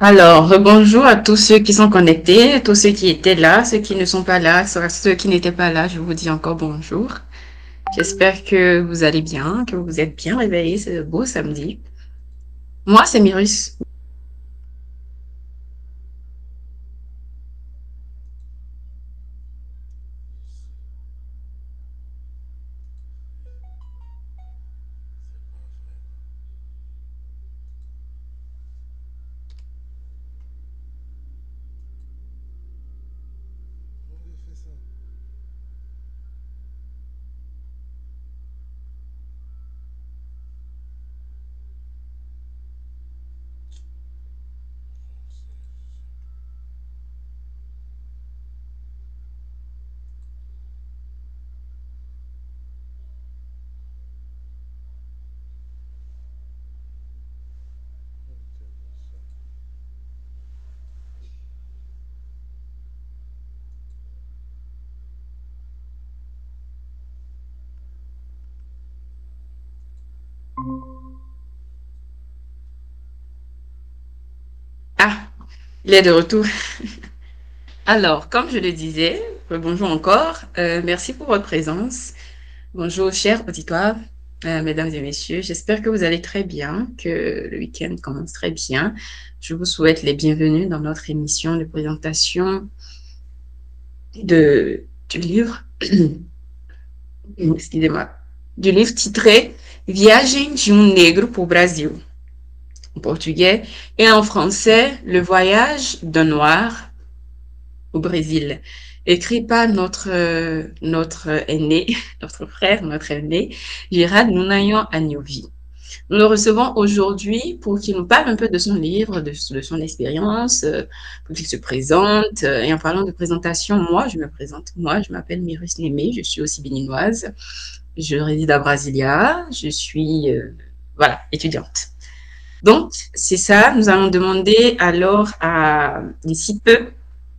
Alors, bonjour à tous ceux qui sont connectés, tous ceux qui étaient là, ceux qui ne sont pas là, ceux qui n'étaient pas là, je vous dis encore bonjour. J'espère que vous allez bien, que vous êtes bien réveillés ce beau samedi. Moi, c'est Mirus. Comment j'ai fait ça? Ah, il est de retour. Alors, comme je le disais, bonjour encore. Merci pour votre présence. Bonjour, cher auditoire, mesdames et messieurs. J'espère que vous allez très bien, que le week-end commence très bien. Je vous souhaite les bienvenus dans notre émission de présentation du livre, excusez-moi, du livre titré Viagem de um Negro para o Brasil, en portugais, et en français, Le voyage d'un Noir au Brésil, écrit par notre aîné, notre frère, notre aîné, Gérard Nunayan Agnovi. Nous le recevons aujourd'hui pour qu'il nous parle un peu de son livre, de son expérience, pour qu'il se présente. Et en parlant de présentation, moi, je me présente. Moi, je m'appelle Miris Némé, je suis aussi béninoise. Je réside à Brasilia. Je suis, voilà, étudiante. Donc, c'est ça. Nous allons demander alors d'ici peu,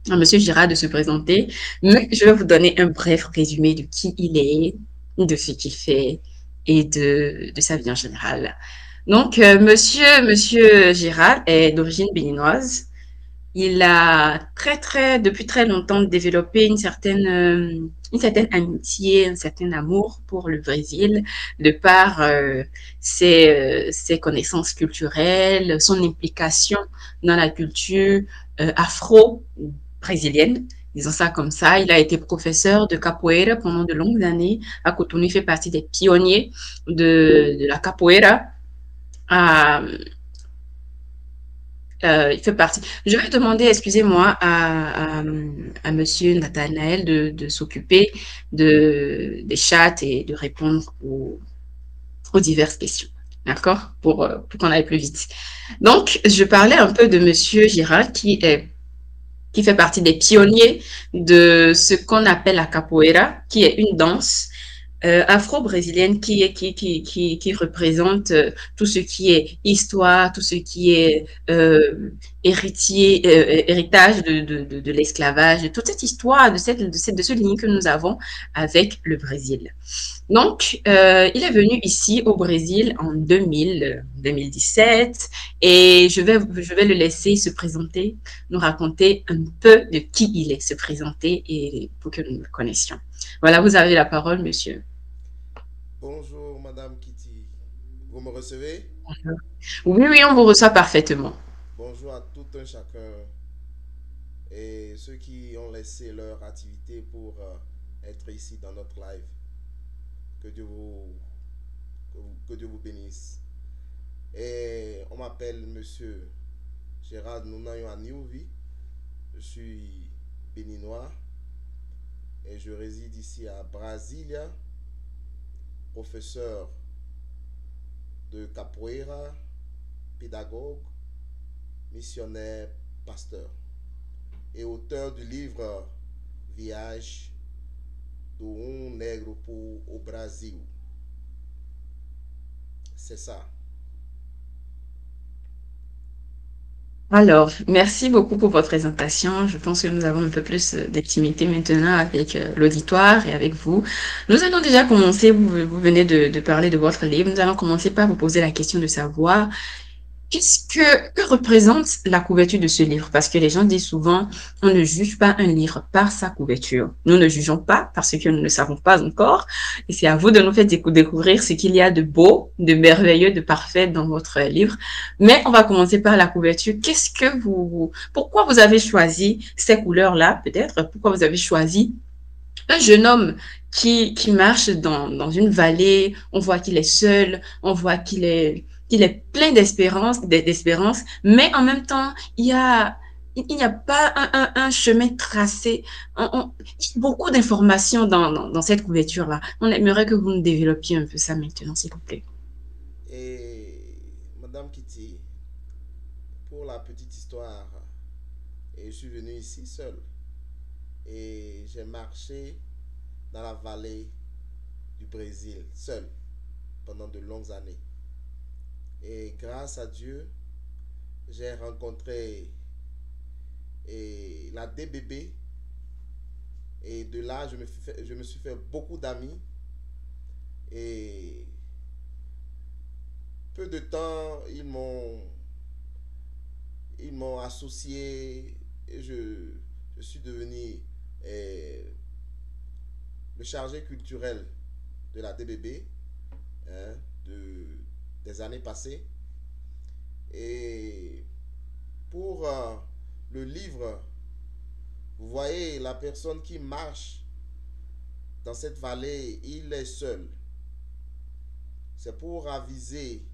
à Monsieur Girard de se présenter. Mais je vais vous donner un bref résumé de qui il est, de ce qu'il fait et de sa vie en général. Donc, Monsieur Gérald est d'origine béninoise. Il a depuis très longtemps développé une certaine amitié, un certain amour pour le Brésil, de par ses connaissances culturelles, son implication dans la culture afro-brésilienne. Disons ça comme ça. Il a été professeur de capoeira pendant de longues années. À Cotonou, il fait partie des pionniers de la capoeira. Euh, il fait partie. Je vais demander, excusez-moi, à Monsieur Nathanaël de s'occuper des chats et de répondre aux diverses questions. D'accord? Pour qu'on aille plus vite. Donc, je parlais un peu de Monsieur Girard, qui fait partie des pionniers de ce qu'on appelle la capoeira, qui est une danse afro-brésilienne qui représente tout ce qui est histoire, tout ce qui est héritage de l'esclavage, toute cette histoire de ce lien que nous avons avec le Brésil. Donc, il est venu ici au Brésil en 2017 et je vais le laisser se présenter, nous raconter un peu de qui il est, se présenter et pour que nous le connaissions. Voilà, vous avez la parole, monsieur. Bonjour Madame Kitty. Vous me recevez? Oui, oui, on vous reçoit parfaitement. Bonjour à tout un chacun et ceux qui ont laissé leur activité pour être ici dans notre live. Que Dieu vous, que Dieu vous bénisse. Et on m'appelle Monsieur Gérard Nounayo Aniouvi. Je suis béninois et je réside ici à Brasilia, professeur de capoeira, pédagogue, missionnaire, pasteur et auteur du livre Viage do Negro au Brasil. C'est ça. Alors, merci beaucoup pour votre présentation. Je pense que nous avons un peu plus d'intimité maintenant avec l'auditoire et avec vous. Nous allons déjà commencer, vous venez de parler de votre livre, nous allons commencer par vous poser la question de savoir Que représente la couverture de ce livre? Parce que les gens disent souvent, on ne juge pas un livre par sa couverture. Nous ne jugeons pas parce que nous ne savons pas encore. Et c'est à vous de nous faire découvrir ce qu'il y a de beau, de merveilleux, de parfait dans votre livre. Mais on va commencer par la couverture. Pourquoi vous avez choisi ces couleurs-là, peut-être? Pourquoi vous avez choisi un jeune homme qui marche dans une vallée, on voit qu'il est seul, on voit qu'il est plein d'espérance, mais en même temps, il n'y a pas un chemin tracé. Il y a beaucoup d'informations dans cette couverture-là. On aimerait que vous nous développiez un peu ça maintenant, s'il vous plaît. Et Madame Kitty, pour la petite histoire, et je suis venu ici seul. Et j'ai marché dans la vallée du Brésil, seul, pendant de longues années. Et grâce à Dieu, j'ai rencontré la DBB. Et de là, je me suis fait beaucoup d'amis. Et peu de temps, ils m'ont associé. Et je suis devenu eh, le chargé culturel de la DBB, hein, des années passées. Et pour le livre, vous voyez la personne qui marche dans cette vallée, il est seul. C'est pour aviser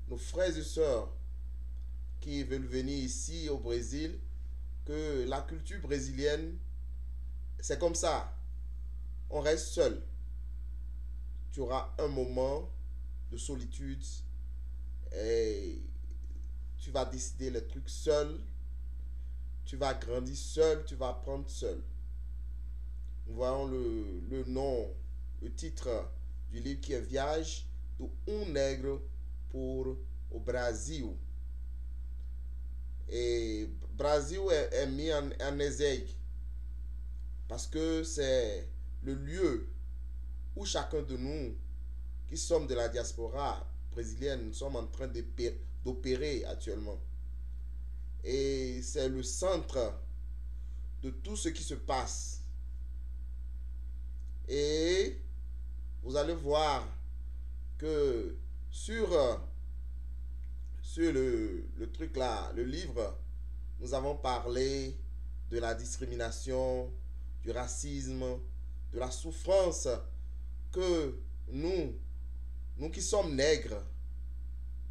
nos frères et sœurs qui veulent venir ici au Brésil que la culture brésilienne, c'est comme ça. On reste seul. Tu auras un moment de solitude et tu vas décider les trucs seul. Tu vas grandir seul, tu vas apprendre seul. Nous voyons le nom, le titre du livre qui est Viage de Negro pour au Brésil. Et Brésil est mis en exergue parce que c'est le lieu où chacun de nous qui sommes de la diaspora brésilienne, nous sommes en train d'opérer actuellement. Et c'est le centre de tout ce qui se passe. Et vous allez voir que sur, sur le truc là, le livre, nous avons parlé de la discrimination, du racisme, de la souffrance que nous qui sommes nègres,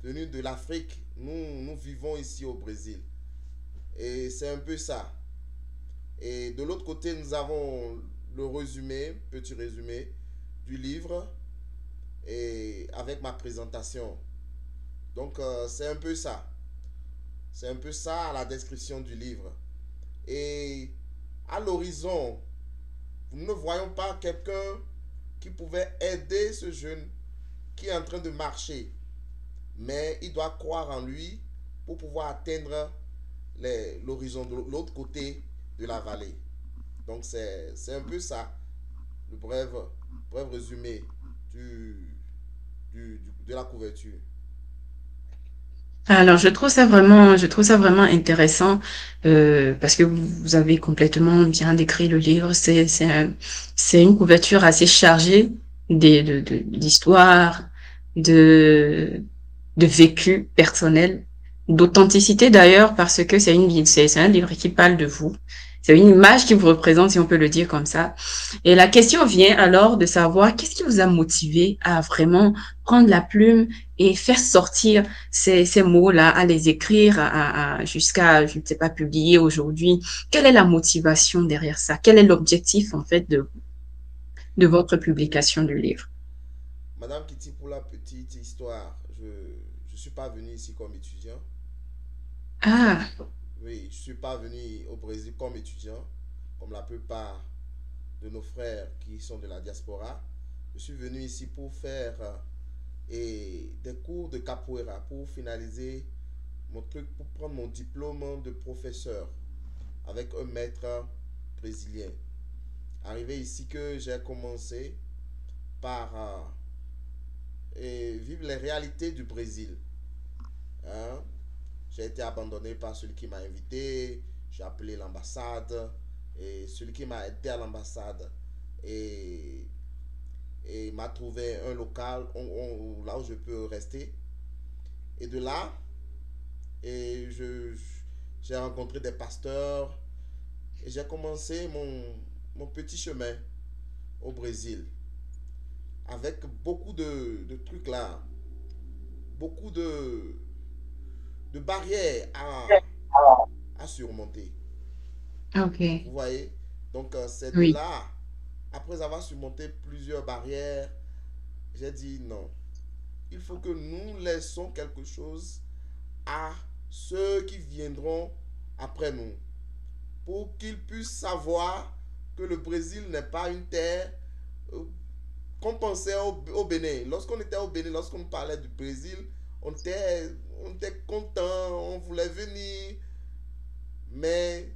venus de l'Afrique, nous vivons ici au Brésil. Et c'est un peu ça. Et de l'autre côté, nous avons le résumé, petit résumé du livre et avec ma présentation. Donc c'est un peu ça. C'est un peu ça la description du livre. Et à l'horizon, nous ne voyons pas quelqu'un qui pouvait aider ce jeune qui est en train de marcher. Mais il doit croire en lui pour pouvoir atteindre l'horizon de l'autre côté de la vallée. Donc c'est un peu ça, le bref résumé de la couverture. Alors, je trouve ça vraiment intéressant parce que vous avez complètement bien décrit le livre. C'est une couverture assez chargée d'histoire, de, de vécu personnel, d'authenticité d'ailleurs parce que c'est un livre qui parle de vous. C'est une image qui vous représente, si on peut le dire comme ça. Et la question vient alors de savoir qu'est-ce qui vous a motivé à vraiment prendre la plume et faire sortir ces mots-là, à les écrire, jusqu'à, je ne sais pas, publier aujourd'hui. Quelle est la motivation derrière ça? Quel est l'objectif, en fait, de votre publication du livre? Madame Kitty, pour la petite histoire, je ne suis pas venu ici comme étudiant. Ah, Oui, je ne suis pas venu au Brésil comme étudiant, comme la plupart de nos frères qui sont de la diaspora. Je suis venu ici pour faire des cours de capoeira, pour finaliser mon truc, pour prendre mon diplôme de professeur avec un maître brésilien. Arrivé ici que j'ai commencé par vivre les réalités du Brésil. Hein. J'ai été abandonné par celui qui m'a invité. J'ai appelé l'ambassade. Et celui qui m'a aidé à l'ambassade et, et m'a trouvé un local là où je peux rester. Et de là, et j'ai rencontré des pasteurs et j'ai commencé mon petit chemin au Brésil avec beaucoup de trucs là, beaucoup de barrières à surmonter. Ok. Vous voyez? Donc, c'est de Oui. là, après avoir surmonté plusieurs barrières, j'ai dit non. Il faut que nous laissons quelque chose à ceux qui viendront après nous, pour qu'ils puissent savoir que le Brésil n'est pas une terre euh, qu'on pensait au Bénin. Lorsqu'on était au Bénin, lorsqu'on parlait du Brésil, on était, on était content, on voulait venir, mais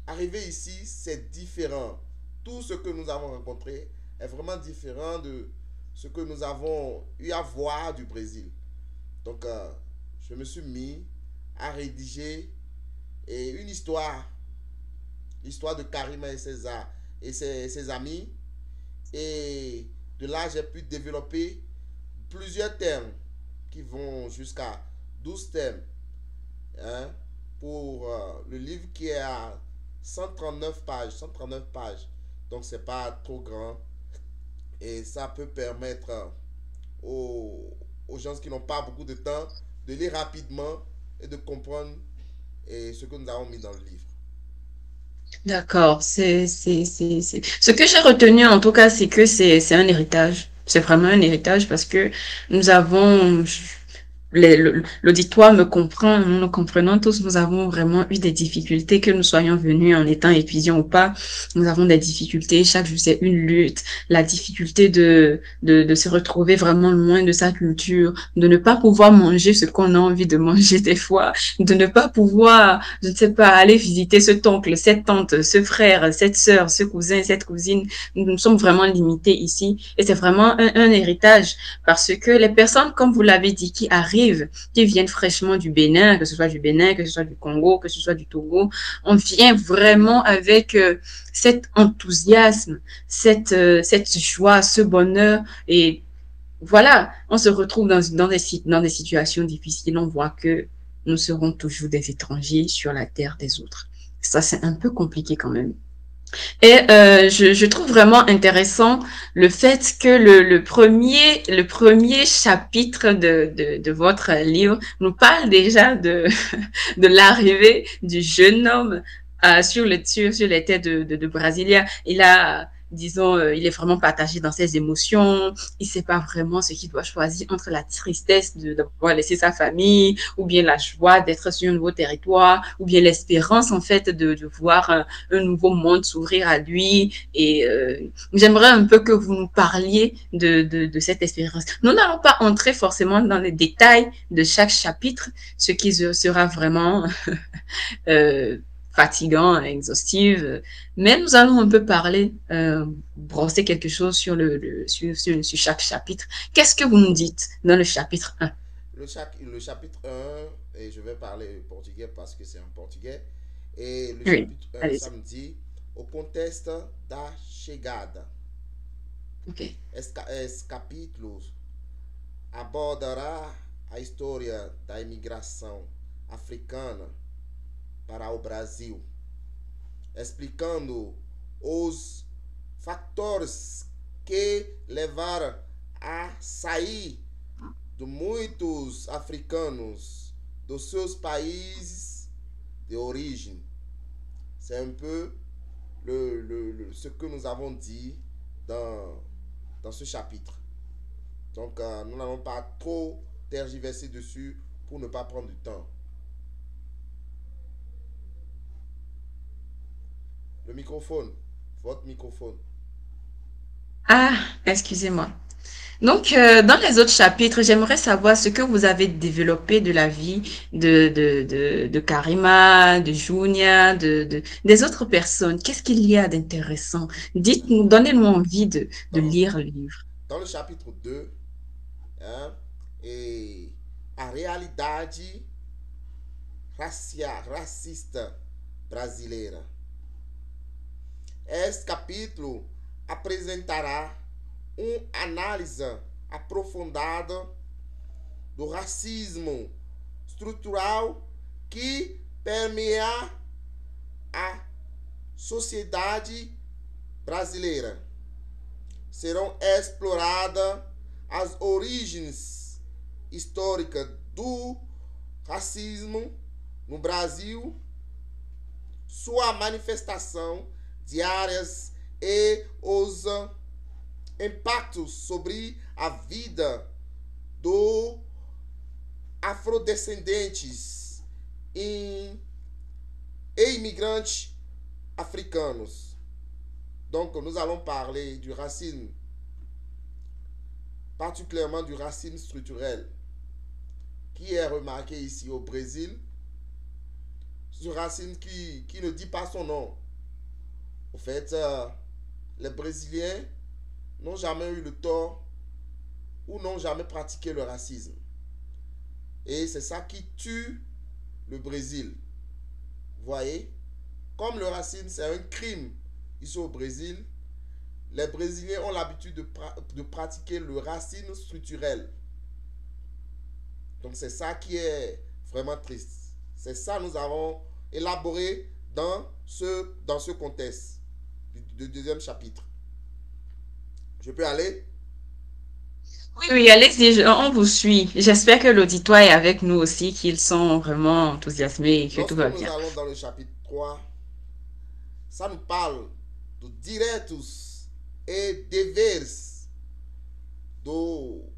arrivé ici, c'est différent. Tout ce que nous avons rencontré est vraiment différent de ce que nous avons eu à voir du Brésil. Donc, je me suis mis à rédiger une histoire, l'histoire de Karima et ses amis. Et de là, j'ai pu développer plusieurs thèmes qui vont jusqu'à 12 thèmes, hein, pour le livre qui est à 139 pages. 139 pages. Donc, c'est pas trop grand. Et ça peut permettre aux gens qui n'ont pas beaucoup de temps de lire rapidement et de comprendre ce que nous avons mis dans le livre. D'accord. Ce que j'ai retenu en tout cas, c'est que c'est un héritage. C'est vraiment un héritage parce que nous avons, l'auditoire me comprend, nous nous comprenons tous, nous avons vraiment eu des difficultés, que nous soyons venus en étant étudiants ou pas. Nous avons des difficultés. Chaque jour, c'est une lutte. La difficulté de se retrouver vraiment loin de sa culture, de ne pas pouvoir manger ce qu'on a envie de manger des fois, de ne pas pouvoir, je ne sais pas, aller visiter cet oncle, cette tante, ce frère, cette sœur, ce cousin, cette cousine. Nous sommes vraiment limités ici. Et c'est vraiment un héritage parce que les personnes, comme vous l'avez dit, qui arrivent, qui viennent fraîchement du Bénin, que ce soit du Bénin, que ce soit du Congo, que ce soit du Togo, on vient vraiment avec cet enthousiasme, cette joie, ce bonheur. Et voilà, on se retrouve dans des situations difficiles. On voit que nous serons toujours des étrangers sur la terre des autres. Ça, c'est un peu compliqué quand même. Et je trouve vraiment intéressant le fait que le premier chapitre de votre livre nous parle déjà de l'arrivée du jeune homme sur les terres de Brasilia. Il a, disons, il est vraiment partagé dans ses émotions. Il sait pas vraiment ce qu'il doit choisir entre la tristesse d'avoir laissé sa famille, ou bien la joie d'être sur un nouveau territoire, ou bien l'espérance, en fait, de voir un nouveau monde s'ouvrir à lui. Et j'aimerais un peu que vous nous parliez de cette expérience. Nous n'allons pas entrer forcément dans les détails de chaque chapitre, ce qui sera vraiment fatigant, exhaustif, mais nous allons un peu parler, brosser quelque chose sur sur chaque chapitre. Qu'est-ce que vous nous dites dans le chapitre 1? Le chapitre un, et je vais parler portugais parce que c'est en portugais, et le Oui, chapitre un, ça allez-y. me dit au contexte da chegada. Ok. Esse capítulo abordará a história da imigração africana para o Brasil, explicando os fatores que levaram a sair de muitos africanos dos seus países de origem. C'est un peu ce que nous avons dit dans ce chapitre. Donc, nous n'allons pas trop tergiverser dessus pour ne pas prendre du temps. Le microphone, votre microphone. Ah, excusez-moi. Donc, dans les autres chapitres, j'aimerais savoir ce que vous avez développé de la vie de Karima, de Junia, des autres personnes. Qu'est-ce qu'il y a d'intéressant? Dites-nous, donnez-nous envie de Dans, lire le livre. dans le chapitre 2, hein, et a realidade racista brasileira. Este capítulo apresentará uma análise aprofundada do racismo estrutural que permeia a sociedade brasileira. Serão exploradas as origens históricas do racismo no Brasil, sua manifestação diárias e os impactos sobre a vida dos afrodescendentes e imigrantes africanos. Donc, nous allons parler du racisme, particulièrement du racisme structurel, qui est remarqué ici au Brésil. Ce racisme qui ne dit pas son nom. En fait, les Brésiliens n'ont jamais eu le tort ou n'ont jamais pratiqué le racisme. Et c'est ça qui tue le Brésil. Vous voyez? Comme le racisme, c'est un crime ici au Brésil, les Brésiliens ont l'habitude de pratiquer le racisme structurel. Donc c'est ça qui est vraiment triste. C'est ça que nous avons élaboré dans ce contexte du deuxième chapitre. Je peux aller? Oui, oui, allez-y, on vous suit. J'espère que l'auditoire est avec nous aussi, qu'ils sont vraiment enthousiasmés et que tout Lorsque va nous bien. allons dans le chapitre 3, ça nous parle de direitos e deveres do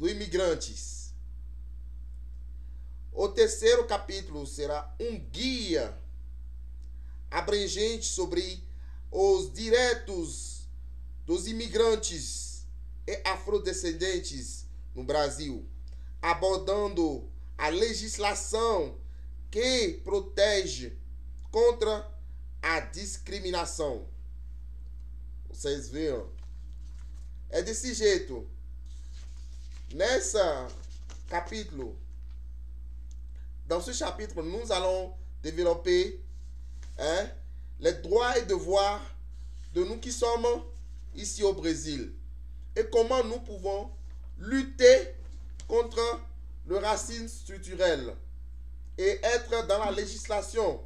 imigrantes. O terceiro capítulo será guia abrangente sobre os direitos dos imigrantes e afrodescendentes no Brasil, abordando a legislação que protege contra a discriminação. Vocês viram? É desse jeito. Nessa capítulo, dans ce chapitre, nous allons développer les droits et devoirs de nous qui sommes ici au Brésil et comment nous pouvons lutter contre le racisme structurel et être dans la législation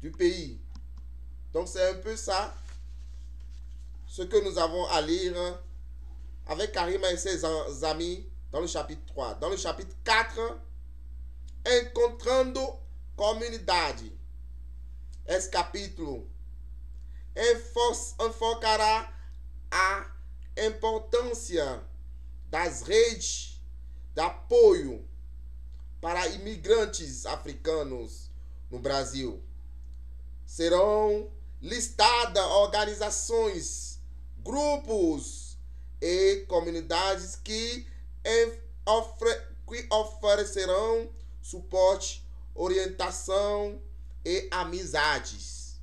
du pays. Donc c'est un peu ça ce que nous avons à lire avec Karima et ses amis dans le chapitre 3. Dans le chapitre 4, Encontrando Comunidade. Esse capítulo enfocará a importância das redes de apoio para imigrantes africanos no Brasil. Serão listadas organizações, grupos e comunidades que oferecerão suporte, orientação et amizades.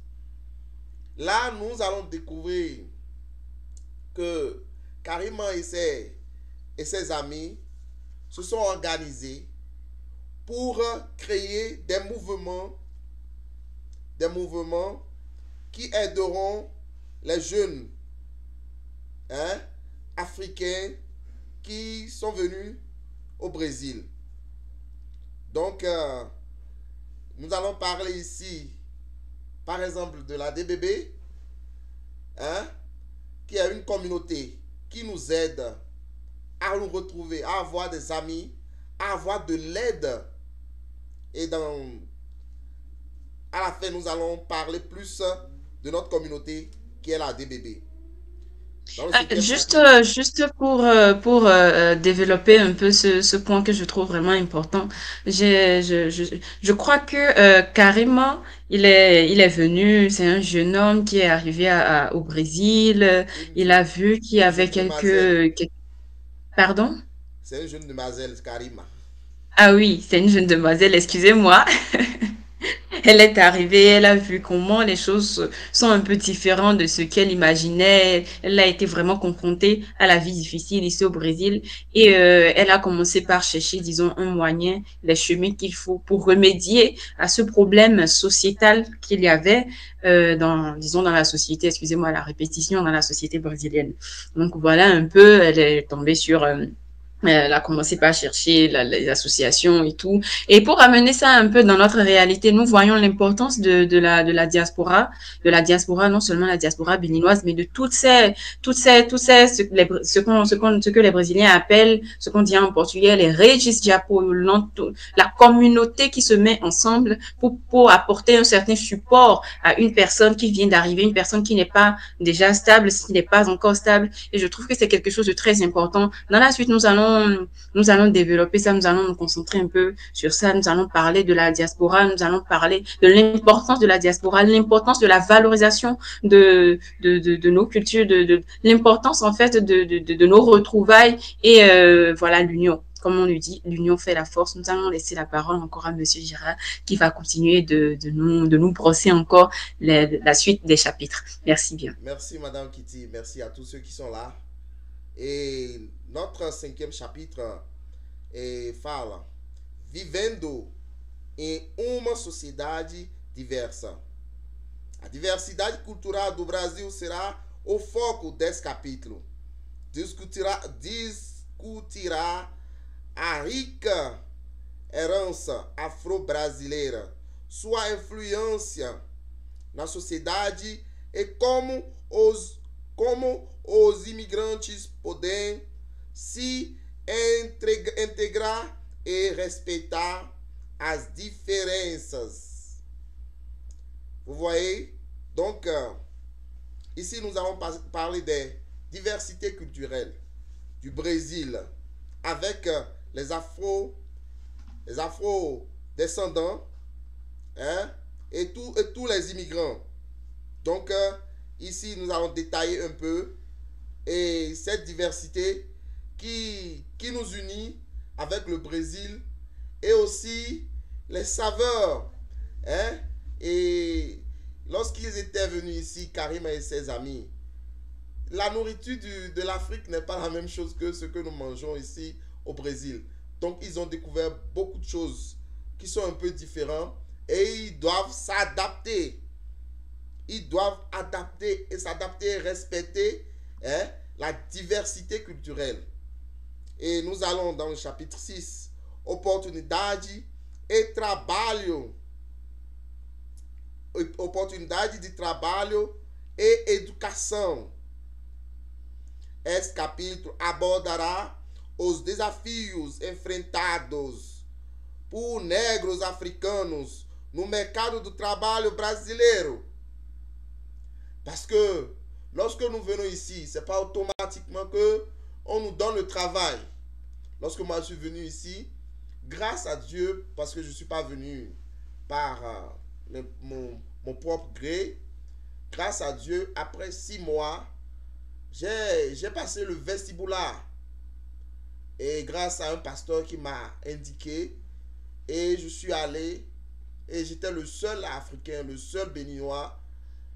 Là, nous allons découvrir que Karima et ses amis se sont organisés pour créer des mouvements qui aideront les jeunes africains qui sont venus au Brésil. Donc, nous allons parler ici, par exemple, de la DBB, qui est une communauté qui nous aide à nous retrouver, à avoir des amis, à avoir de l'aide. Et à la fin, nous allons parler plus de notre communauté qui est la DBB. Juste pour développer un peu ce point que je trouve vraiment important, je crois que Karima, il est venu, c'est un jeune homme qui est arrivé au Brésil, il a vu qu'il y Une avait jeune demoiselle. Pardon? C'est une jeune demoiselle, Karima. Ah oui, c'est une jeune demoiselle, excusez-moi. Elle est arrivée, elle a vu comment les choses sont un peu différentes de ce qu'elle imaginait. Elle a été vraiment confrontée à la vie difficile ici au Brésil et elle a commencé par chercher, disons, un moyen, les chemins qu'il faut pour remédier à ce problème sociétal qu'il y avait dans, disons, dans la société, excusez-moi la répétition, dans la société brésilienne. Donc voilà un peu, elle est tombée sur elle a commencé par chercher les associations et tout. Et pour amener ça un peu dans notre réalité, nous voyons l'importance de la diaspora, non seulement la diaspora béninoise, mais de ce que les Brésiliens appellent, ce qu'on dit en portugais, les redes de apoio, la communauté qui se met ensemble pour apporter un certain support à une personne qui vient d'arriver, une personne qui n'est pas déjà stable, qui n'est pas encore stable. Et je trouve que c'est quelque chose de très important. Dans la suite, nous allons développer ça, nous allons nous concentrer un peu sur ça, nous allons parler de la diaspora, nous allons parler de l'importance de la diaspora, l'importance de la valorisation de nos cultures, de l'importance en fait de nos retrouvailles et voilà l'union. Comme on lui dit, l'union fait la force. Nous allons laisser la parole encore à Monsieur Girard qui va continuer de nous brosser encore la suite des chapitres. Merci bien. Merci, Madame Kitty. Merci à tous ceux qui sont là. Et notre cinquième chapitre fala vivendo em uma sociedade diversa. A diversidade cultural do Brasil será o foco desse capítulo. Discutirá a rica herança afro-brasileira, sua influência na sociedade e como os imigrantes podem se integrar et respecter as différences. Vous voyez? Donc, ici, nous allons parler des diversités culturelles du Brésil avec les afro-descendants hein, et tous les immigrants. Donc, ici, nous allons détailler un peu et cette diversité qui nous unit avec le Brésil et aussi les saveurs. Hein? Et lorsqu'ils étaient venus ici, Karim et ses amis, la nourriture de l'Afrique n'est pas la même chose que ce que nous mangeons ici au Brésil. Donc ils ont découvert beaucoup de choses qui sont un peu différentes et ils doivent s'adapter. Ils doivent adapter et s'adapter et respecter hein, la diversité culturelle. E nous allons dans le chapitre 6, oportunidade e trabalho. Oportunidade de trabalho e educação. Esse capítulo abordará os desafios enfrentados por negros africanos no mercado do trabalho brasileiro. Parce que lorsque nous venons ici, ce n'est pas automatiquement que on nous donne le travail. Lorsque moi je suis venu ici, grâce à Dieu, parce que je ne suis pas venu par mon propre gré, grâce à Dieu, après 6 mois, j'ai passé le vestibular. Et grâce à un pasteur qui m'a indiqué, et je suis allé, et j'étais le seul Africain, le seul Béninois,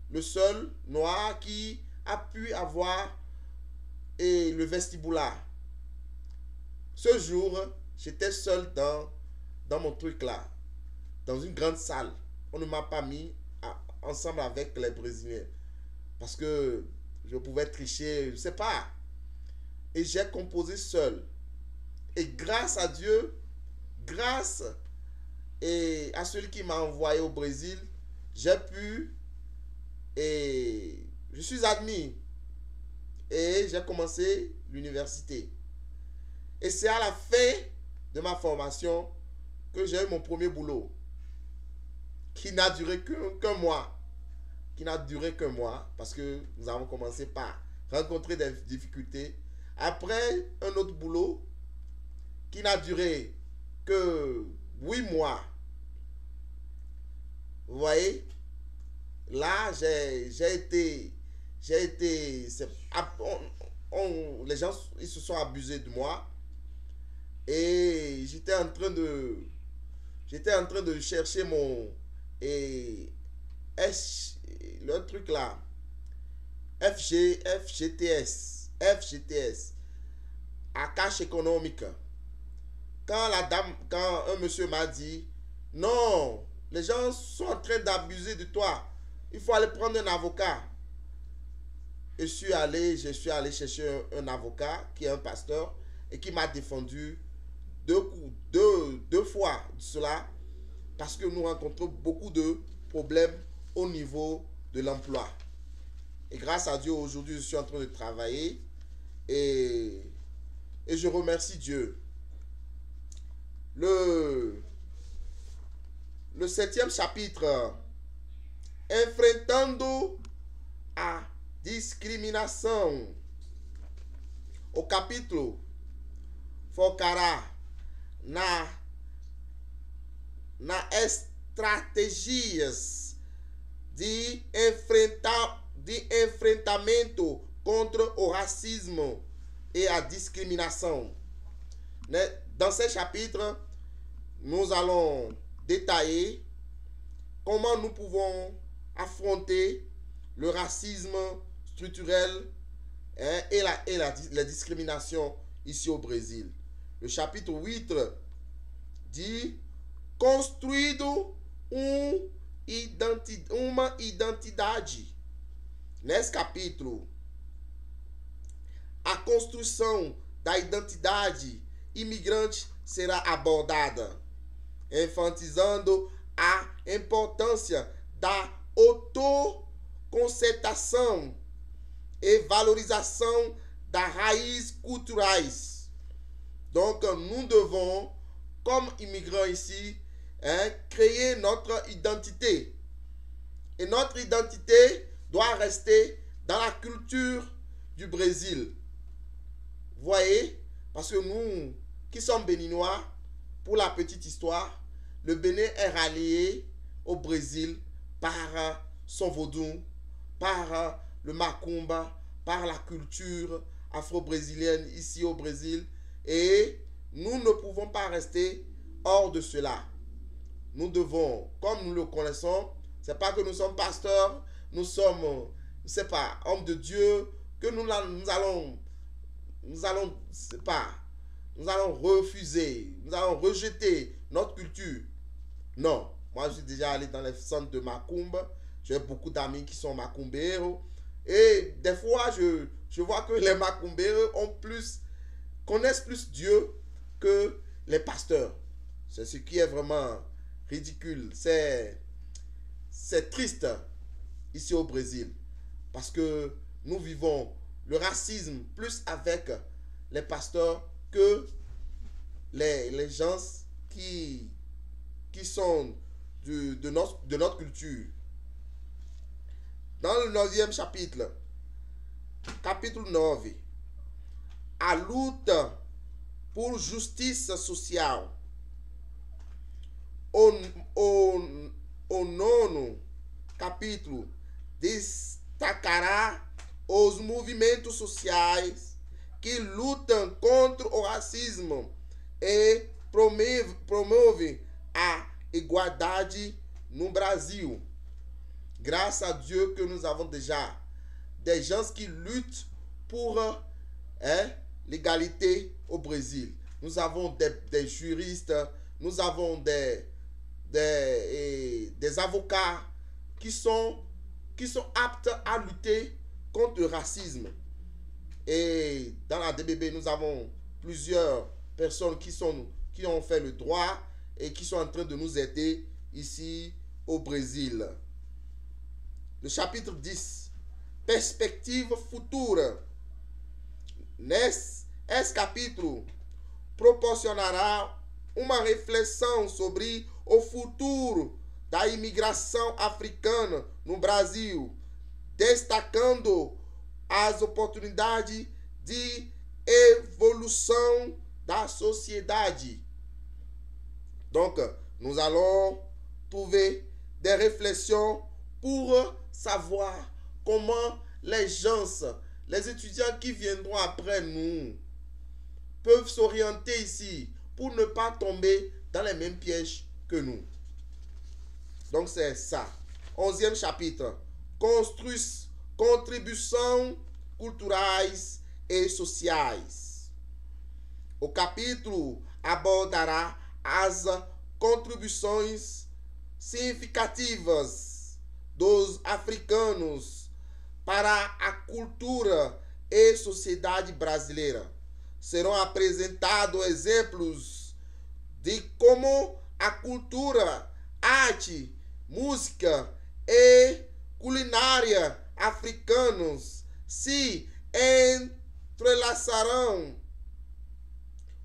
le seul Noir qui a pu avoir et le vestibular. Ce jour, j'étais seul dans mon truc là, dans une grande salle. On ne m'a pas mis ensemble avec les Brésiliens parce que je pouvais tricher, je ne sais pas. Et j'ai composé seul. Et grâce à Dieu, grâce à celui qui m'a envoyé au Brésil, j'ai pu et je suis admis. Et j'ai commencé l'université. Et c'est à la fin de ma formation que j'ai eu mon premier boulot. Qui n'a duré qu'un mois. Qui n'a duré qu'un mois. Parce que nous avons commencé par rencontrer des difficultés. Après, un autre boulot qui n'a duré que 8 mois. Vous voyez? Là, j'ai été les gens ils se sont abusés de moi et j'étais en train de chercher et le truc là, FGTS, à cash économique. Quand un monsieur m'a dit, non, les gens sont en train d'abuser de toi, il faut aller prendre un avocat. Je suis allé chercher un avocat qui est un pasteur et qui m'a défendu deux fois de cela parce que nous rencontrons beaucoup de problèmes au niveau de l'emploi. Et grâce à Dieu, aujourd'hui, je suis en train de travailler et je remercie Dieu. Le 7e chapitre, enfrentando a discriminação. O capítulo focará nas estratégias de enfrentamento contra o racismo et a discriminação. Dans ce chapitre, nous allons détailler comment nous pouvons affronter le racisme structurel et la discrimination ici au Brésil. Le chapitre 8 dit construído uma identidade. Nesse capítulo, a construção da identidade imigrante será abordada, enfatizando a importância da autoconceptação e valorização das raízes culturais. Donc, nous devons, comme immigrants ici, créer notre identité. Et notre identité doit rester dans la culture du Brésil. Vous voyez? Parce que nous, qui sommes béninois, pour la petite histoire, le Bénin est rallié au Brésil par son vaudou, par le macumba, par la culture afro-brésilienne ici au Brésil. Et nous ne pouvons pas rester hors de cela. Nous devons, comme nous le connaissons, c'est pas que nous sommes pasteurs, nous sommes, c'est pas, hommes de Dieu, que nous allons refuser, nous allons rejeter notre culture. Non, moi je suis déjà allé dans les centres de macumba, j'ai beaucoup d'amis qui sont macumberos, et des fois je vois que les macumberos connaissent plus Dieu que les pasteurs. C'est ce qui est vraiment ridicule, c'est triste ici au Brésil, parce que nous vivons le racisme plus avec les pasteurs que les gens qui sont de notre culture. Dans le 9e chapitre, capítulo 9, a luta por justiça social. O 9º capítulo destacará os movimentos sociais que lutam contra o racismo e promove a igualdade no Brasil. Grâce à Dieu que nous avons déjà des gens qui luttent pour l'égalité au Brésil. Nous avons des juristes, nous avons des avocats qui sont aptes à lutter contre le racisme. Et dans la DBB, nous avons plusieurs personnes qui ont fait le droit et qui sont en train de nous aider ici au Brésil. Le chapitre 10, perspective futura. Esse capítulo proporcionará uma reflexão sobre o futuro da imigração africana no Brasil, destacando as oportunidades de évolution da société. Donc, nous allons trouver des réflexions pour savoir comment les gens, les étudiants qui viendront après nous, peuvent s'orienter ici pour ne pas tomber dans les mêmes pièges que nous. Donc c'est ça. 11e chapitre. Contribuições culturais e sociais. O capítulo abordará as contribuições significativas dos africanos para a cultura e sociedade brasileira. Serão apresentados exemplos de como a cultura, arte, música e culinária africanos se entrelaçarão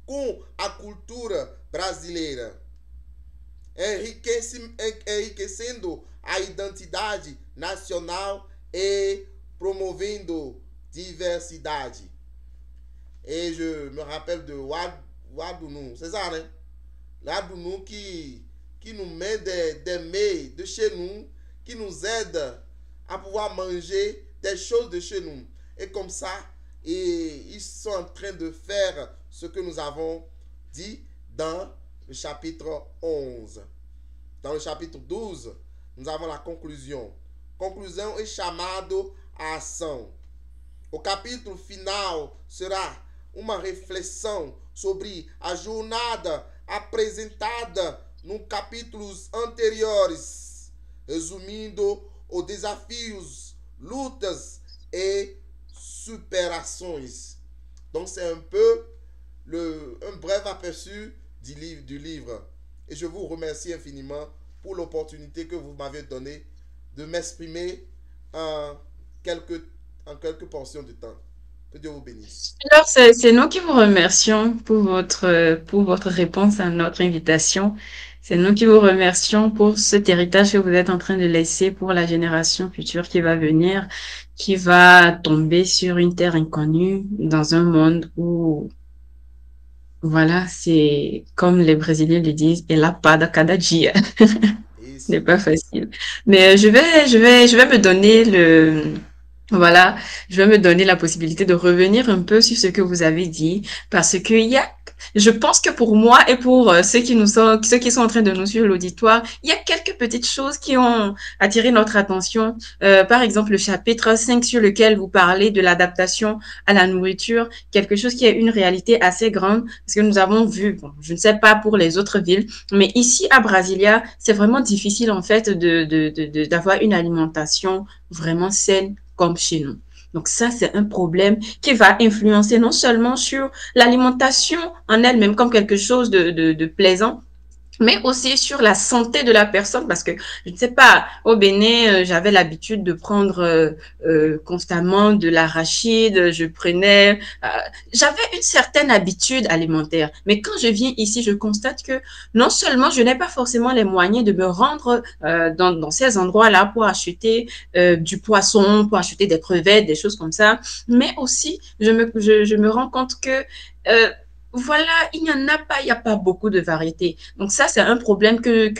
com a cultura brasileira, enriquecendo a identidade nacional e promovendo diversidade. Et je me rappelle de Wadounou, c'est ça, hein? Wadounou qui nous met des mets de chez nous, qui nous aide à pouvoir manger des choses de chez nous. Et comme ça, ils sont en train de faire ce que nous avons dit dans le chapitre 11. Dans le chapitre 12, nous avons la conclusão. Conclusão e chamado à ação. O capítulo final será uma reflexão sobre a jornada apresentada nos capítulos anteriores, resumindo os desafios, lutas e superações. Donc c'est un peu un bref aperçu du livre. Et je vous remercie infiniment pour l'opportunité que vous m'avez donnée de m'exprimer en quelques portions de temps. Que Dieu vous bénisse. Alors, c'est nous qui vous remercions pour votre réponse à notre invitation. C'est nous qui vous remercions pour cet héritage que vous êtes en train de laisser pour la génération future qui va venir, qui va tomber sur une terre inconnue, dans un monde où, voilà, c'est comme les Brésiliens le disent, et la pas de cada dia. Ce n'est pas facile. Mais je vais me donner voilà, je vais me donner la possibilité de revenir un peu sur ce que vous avez dit, parce que je pense que pour moi et pour ceux qui sont en train de nous suivre l'auditoire, il y a quelques petites choses qui ont attiré notre attention. Par exemple, le chapitre 5 sur lequel vous parlez de l'adaptation à la nourriture, quelque chose qui est une réalité assez grande, parce que nous avons vu, bon, je ne sais pas pour les autres villes, mais ici à Brasilia, c'est vraiment difficile en fait d'avoir une alimentation vraiment saine comme chez nous. Donc ça, c'est un problème qui va influencer non seulement sur l'alimentation en elle-même comme quelque chose de plaisant, mais aussi sur la santé de la personne, parce que je ne sais pas, au Bénin, j'avais l'habitude de prendre constamment de l'arachide, j'avais une certaine habitude alimentaire, mais quand je viens ici, je constate que non seulement je n'ai pas forcément les moyens de me rendre dans ces endroits-là pour acheter du poisson, pour acheter des crevettes, des choses comme ça, mais aussi je me rends compte que voilà, il n'y en a pas, il n'y a pas beaucoup de variétés. Donc ça, c'est un problème que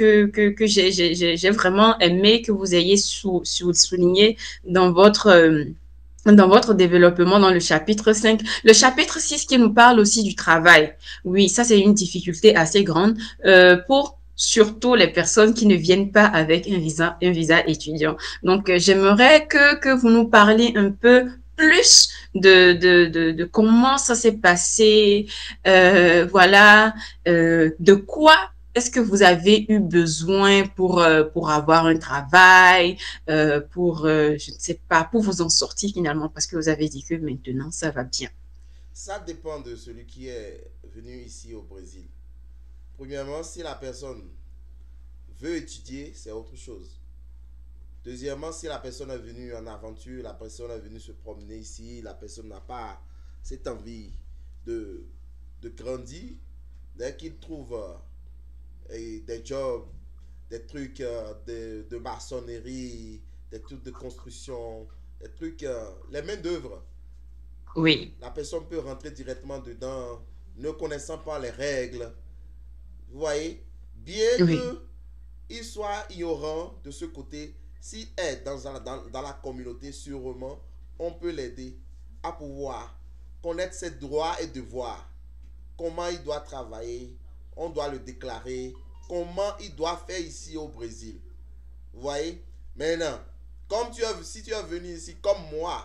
j'ai vraiment aimé que vous ayez souligné dans votre développement dans le chapitre 5. Le chapitre 6 qui nous parle aussi du travail. Oui, ça, c'est une difficulté assez grande pour surtout les personnes qui ne viennent pas avec un visa étudiant. Donc, j'aimerais que vous nous parliez un peu plus de comment ça s'est passé, voilà, de quoi est-ce que vous avez eu besoin pour avoir un travail, je ne sais pas, pour vous en sortir finalement, parce que vous avez dit que maintenant ça va bien. Ça dépend de celui qui est venu ici au Brésil. Premièrement, si la personne veut étudier, c'est autre chose. Deuxièmement, si la personne est venue en aventure, la personne est venue se promener ici, la personne n'a pas cette envie de grandir, dès qu'il trouve des jobs, des trucs de maçonnerie, des trucs de construction, des trucs, les mains d'œuvre. Oui. La personne peut rentrer directement dedans, ne connaissant pas les règles. Vous voyez, bien Oui. qu'il soit ignorant de ce côté, s'il est dans la communauté, sûrement, on peut l'aider à pouvoir connaître ses droits et devoirs. Comment il doit travailler, on doit le déclarer. Comment il doit faire ici au Brésil. Vous voyez? Maintenant, comme si tu es venu ici comme moi,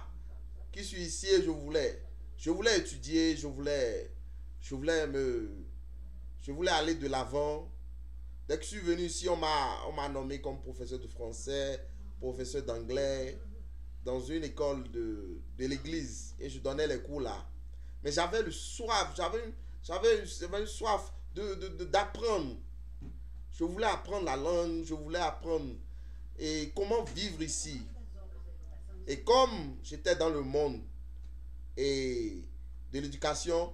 qui suis ici et je voulais étudier, je voulais me, je voulais aller de l'avant. Dès que je suis venu ici, on m'a nommé comme professeur de français, professeur d'anglais, dans une école de l'église. Et je donnais les cours là. Mais j'avais le soif, j'avais une soif d'apprendre. Je voulais apprendre la langue, je voulais apprendre et comment vivre ici. Et comme j'étais dans le monde et de l'éducation,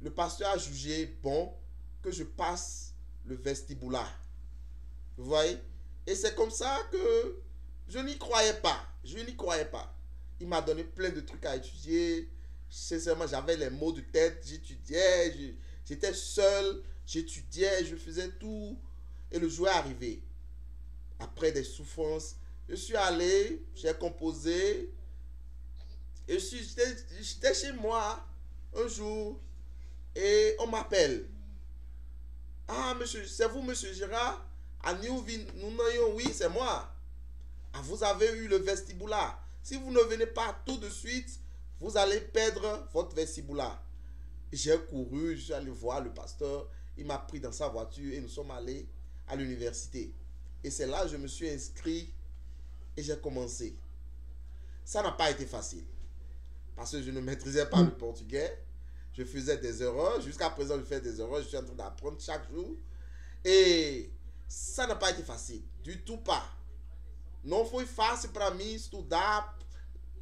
le pasteur a jugé bon que je passe le vestibulat. Vous voyez? Et c'est comme ça que je n'y croyais pas. Je n'y croyais pas. Il m'a donné plein de trucs à étudier. Sincèrement, j'avais les mots de tête. J'étudiais. J'étais seul. J'étudiais. Je faisais tout. Et le jour est arrivé. Après des souffrances, je suis allé. J'ai composé. Et j'étais chez moi un jour. Et on m'appelle. Ah, monsieur, c'est vous, monsieur Gérard? À Newville, oui, c'est moi. Ah, vous avez eu le vestibulat. Si vous ne venez pas tout de suite, vous allez perdre votre vestibulat. J'ai couru, je suis allé voir le pasteur. Il m'a pris dans sa voiture et nous sommes allés à l'université. Et c'est là que je me suis inscrit et j'ai commencé. Ça n'a pas été facile. Parce que je ne maîtrisais pas le portugais. Je faisais des erreurs. Jusqu'à présent, je fais des erreurs. Je suis en train d'apprendre chaque jour. Et ça n'a pas été facile. Du tout pas. Não foi fácil para mim estudar,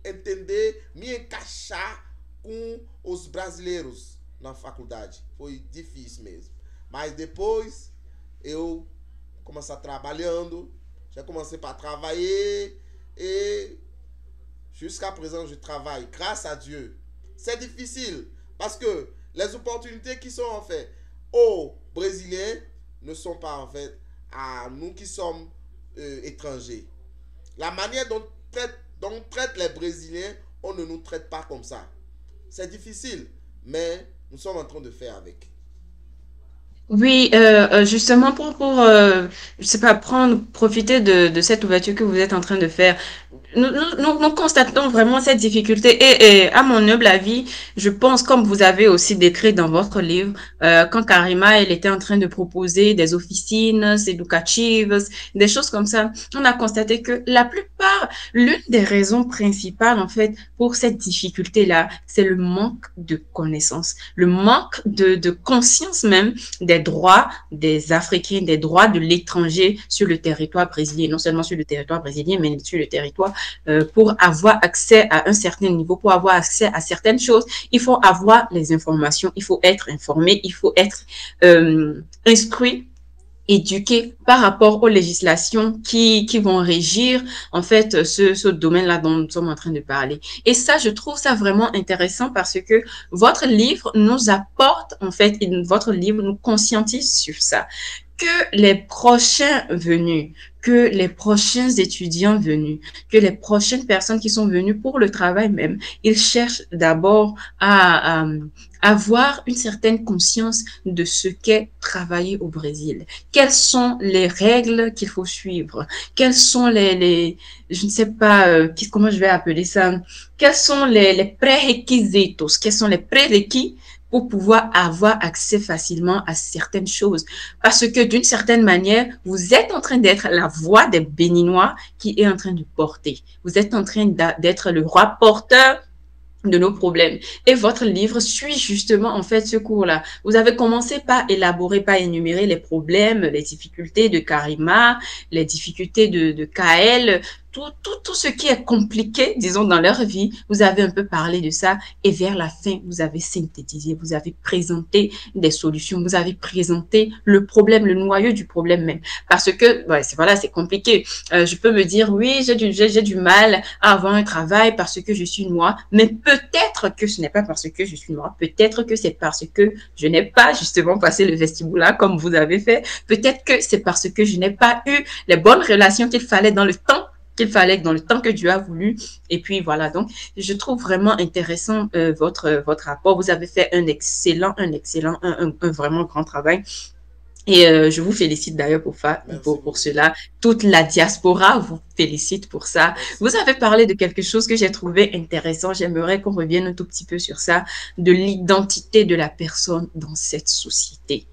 entender, me encaixar com os brasileiros na faculdade. Foi difícil mesmo. Mas depois eu comecei trabalhando, já comecei para trabalhar et jusqu'à présent je travaille. Grâce à Dieu. C'est difficile parce que les opportunités qui sont en fait aux Brésiliens ne sont pas en fait à nous qui sommes étrangers. La manière dont on traite les Brésiliens, on ne nous traite pas comme ça. C'est difficile, mais nous sommes en train de faire avec. Oui, justement je sais pas, profiter de cette ouverture que vous êtes en train de faire. Nous constatons vraiment cette difficulté et à mon humble avis, je pense, comme vous avez aussi décrit dans votre livre, quand Karima, elle était en train de proposer des officines éducatives, des choses comme ça, on a constaté que l'une des raisons principales, en fait, pour cette difficulté-là, c'est le manque de connaissances, le manque de conscience même des droits des Africains, des droits de l'étranger sur le territoire brésilien, non seulement sur le territoire brésilien, mais sur le territoire pour avoir accès à un certain niveau, pour avoir accès à certaines choses, il faut avoir les informations, il faut être informé, il faut être instruit, éduqué par rapport aux législations qui vont régir en fait ce domaine-là dont nous sommes en train de parler. Et ça, je trouve ça vraiment intéressant parce que votre livre nous apporte en fait, votre livre nous conscientise sur ça, que les prochains venus, que les prochains étudiants venus, que les prochaines personnes qui sont venues pour le travail même, ils cherchent d'abord à avoir une certaine conscience de ce qu'est travailler au Brésil. Quelles sont les règles qu'il faut suivre? Quels sont je ne sais pas, comment je vais appeler ça? Quels sont les prérequisitos? Quels sont les prérequis pour pouvoir avoir accès facilement à certaines choses. Parce que d'une certaine manière, vous êtes en train d'être la voix des Béninois qui est en train de porter. Vous êtes en train d'être le roi porteur de nos problèmes. Et votre livre suit justement en fait ce cours-là. Vous avez commencé par élaborer, par énumérer les problèmes, les difficultés de Karima, les difficultés de Kael, tout ce qui est compliqué, disons, dans leur vie. Vous avez un peu parlé de ça et vers la fin, vous avez synthétisé, vous avez présenté des solutions, vous avez présenté le problème, le noyau du problème même. Parce que, voilà, c'est compliqué. Je peux me dire, oui, j'ai du mal à avoir un travail parce que je suis noire, mais peut-être que ce n'est pas parce que je suis noire, peut-être que c'est parce que je n'ai pas justement passé le vestibulat comme vous avez fait, peut-être que c'est parce que je n'ai pas eu les bonnes relations qu'il fallait dans le temps que Dieu a voulu. Et puis voilà, donc je trouve vraiment intéressant votre rapport. Vous avez fait un vraiment grand travail. Et je vous félicite d'ailleurs Merci pour beaucoup. cela. Toute la diaspora vous félicite pour ça. Vous Merci. avez parlé de quelque chose que j'ai trouvé intéressant. J'aimerais qu'on revienne un tout petit peu sur ça, de l'identité de la personne dans cette société.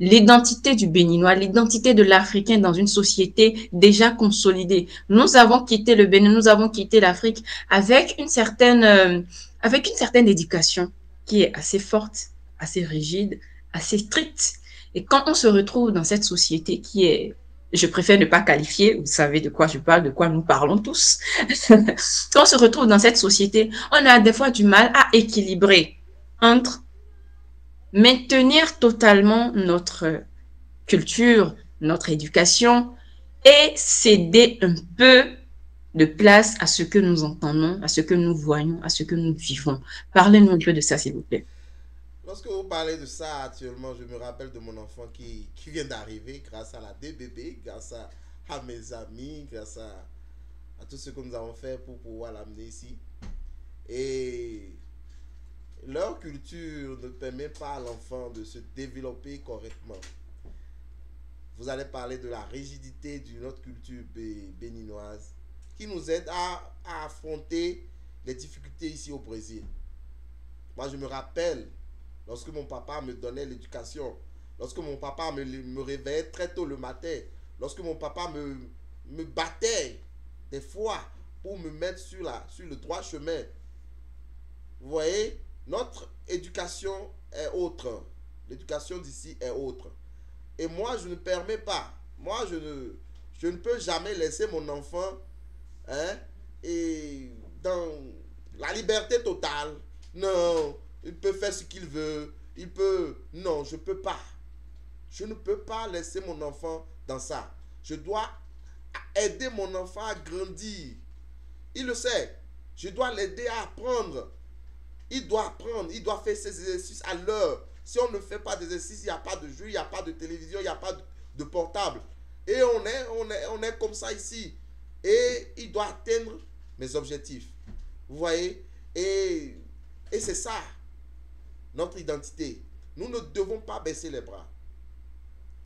L'identité du Béninois, l'identité de l'Africain dans une société déjà consolidée. Nous avons quitté le Bénin, nous avons quitté l'Afrique avec une certaine éducation qui est assez forte, assez rigide, assez stricte. Et quand on se retrouve dans cette société qui est, je préfère ne pas qualifier, vous savez de quoi je parle, de quoi nous parlons tous. Quand on se retrouve dans cette société, on a des fois du mal à équilibrer entre maintenir totalement notre culture, notre éducation et céder un peu de place à ce que nous entendons, à ce que nous voyons, à ce que nous vivons. Parlez-nous un peu de ça, s'il vous plaît. Lorsque vous parlez de ça actuellement, je me rappelle de mon enfant qui vient d'arriver grâce à la DBB, grâce à mes amis, grâce à tout ce que nous avons fait pour pouvoir l'amener ici. Et leur culture ne permet pas à l'enfant de se développer correctement. Vous allez parler de la rigidité de notre culture béninoise qui nous aide à affronter les difficultés ici au Brésil. Moi, je me rappelle lorsque mon papa me donnait l'éducation, lorsque mon papa me réveillait très tôt le matin, lorsque mon papa me battait des fois pour me mettre sur le droit chemin. Vous voyez, notre éducation est autre. L'éducation d'ici est autre. Et moi, je ne permets pas. Moi, je ne peux jamais laisser mon enfant, hein, et dans la liberté totale. Non, il peut faire ce qu'il veut. Il peut... Non, je ne peux pas. Je ne peux pas laisser mon enfant dans ça. Je dois aider mon enfant à grandir. Il le sait. Je dois l'aider à apprendre. Il doit apprendre, il doit faire ses exercices à l'heure. Si on ne fait pas d'exercice, il n'y a pas de jeu, il n'y a pas de télévision, il n'y a pas de portable. Et on est comme ça ici. Et il doit atteindre mes objectifs. Vous voyez? Et c'est ça, notre identité. Nous ne devons pas baisser les bras.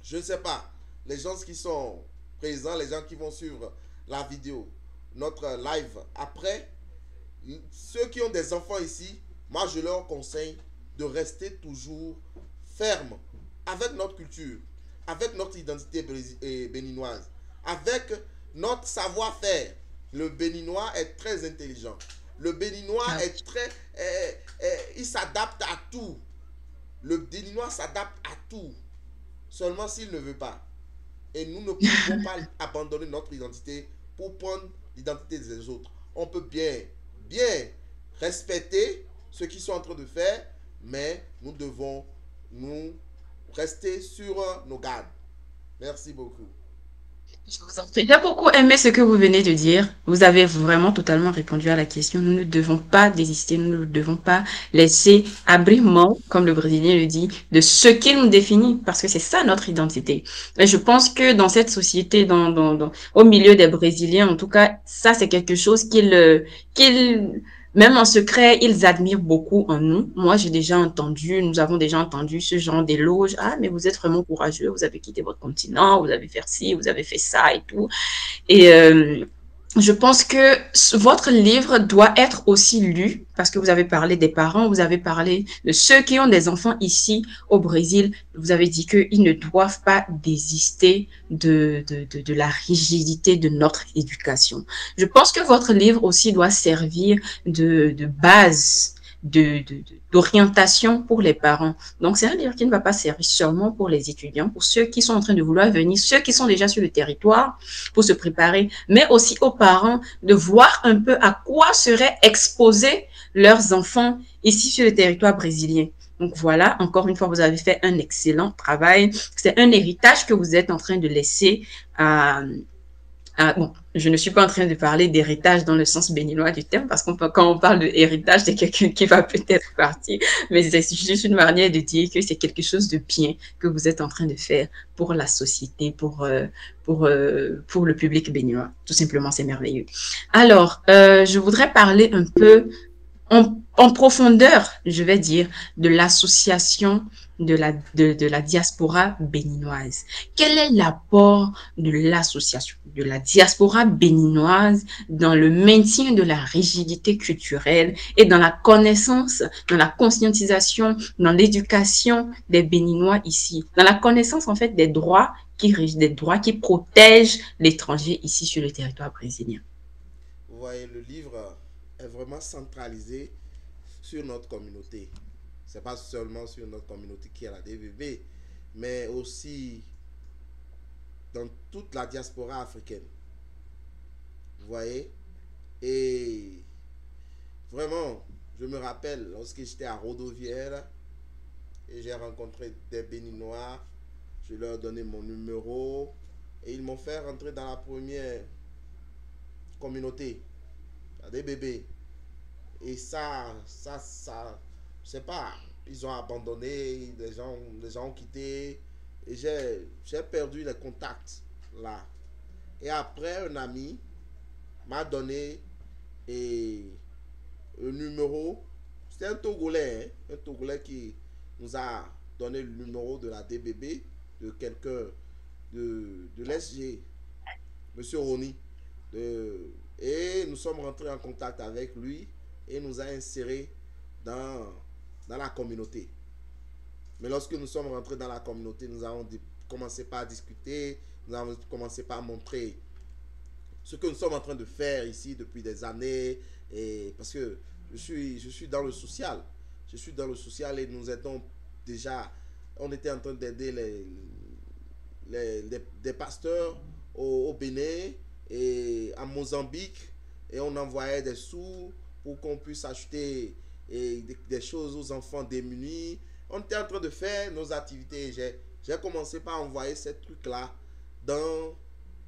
Je ne sais pas, les gens qui sont présents, les gens qui vont suivre la vidéo, notre live après, ceux qui ont des enfants ici, moi je leur conseille de rester toujours ferme avec notre culture, avec notre identité béninoise, avec notre savoir-faire. Le béninois est très intelligent. Le béninois Ah est très... il s'adapte à tout. Le béninois s'adapte à tout. Seulement s'il ne veut pas. Et nous ne pouvons pas abandonner notre identité pour prendre l'identité des autres. On peut bien respecter ce qu'ils sont en train de faire, mais nous devons nous rester sur nos gardes. Merci beaucoup. Je vous en prie. J'ai beaucoup aimé ce que vous venez de dire. Vous avez vraiment totalement répondu à la question. Nous ne devons pas désister, nous ne devons pas laisser abriment, comme le Brésilien le dit, de ce qui nous définit, parce que c'est ça notre identité. Et je pense que dans cette société, au milieu des Brésiliens, en tout cas, ça c'est quelque chose même en secret, ils admirent beaucoup en nous. Moi, nous avons déjà entendu ce genre d'éloges. Ah, mais vous êtes vraiment courageux, vous avez quitté votre continent, vous avez fait ci, vous avez fait ça et tout. Et je pense que votre livre doit être aussi lu parce que vous avez parlé des parents, vous avez parlé de ceux qui ont des enfants ici au Brésil. Vous avez dit qu'ils ne doivent pas désister de la rigidité de notre éducation. Je pense que votre livre aussi doit servir de base, d'orientation pour les parents. Donc, c'est un livre qui ne va pas servir seulement pour les étudiants, pour ceux qui sont en train de vouloir venir, ceux qui sont déjà sur le territoire pour se préparer, mais aussi aux parents de voir un peu à quoi seraient exposés leurs enfants ici sur le territoire brésilien. Donc voilà, encore une fois, vous avez fait un excellent travail. C'est un héritage que vous êtes en train de laisser à, bon, je ne suis pas en train de parler d'héritage dans le sens béninois du terme, parce quand on parle de héritage, c'est quelqu'un qui va peut-être partir, mais c'est juste une manière de dire que c'est quelque chose de bien que vous êtes en train de faire pour la société, pour le public béninois. Tout simplement, c'est merveilleux. Alors, je voudrais parler un peu, en profondeur, je vais dire, de l'association de la diaspora béninoise. Quel est l'apport de l'association de la diaspora béninoise dans le maintien de la rigidité culturelle et dans la connaissance, dans la conscientisation, dans l'éducation des Béninois ici, dans la connaissance en fait des droits qui protègent l'étranger ici sur le territoire brésilien? Vous voyez, le livre est vraiment centralisé sur notre communauté. C'est pas seulement sur notre communauté qui est la DVB, mais aussi dans toute la diaspora africaine. Vous voyez? Et vraiment, je me rappelle lorsque j'étais à Rodovière et j'ai rencontré des Béninois, je leur ai donné mon numéro et ils m'ont fait rentrer dans la première communauté, la DBB. Et je sais pas, ils ont abandonné, les gens ont quitté et j'ai perdu les contacts là. Et après, un ami m'a donné et, le numéro. C'était un Togolais, hein, un Togolais qui nous a donné le numéro de la DBB, de quelqu'un de l'SG, Monsieur Roni. Et nous sommes rentrés en contact avec lui et nous a insérés dans, dans la communauté. Mais lorsque nous sommes rentrés dans la communauté, nous avons commencé par discuter, nous avons commencé par montrer ce que nous sommes en train de faire ici depuis des années. Et parce que je suis dans le social. Je suis dans le social et nous aidons déjà. On était en train d'aider des pasteurs au Bénin et à Mozambique. Et on envoyait des sous pour qu'on puisse acheter des choses aux enfants démunis. On était en train de faire nos activités. J'ai commencé par envoyer ces trucs-là dans,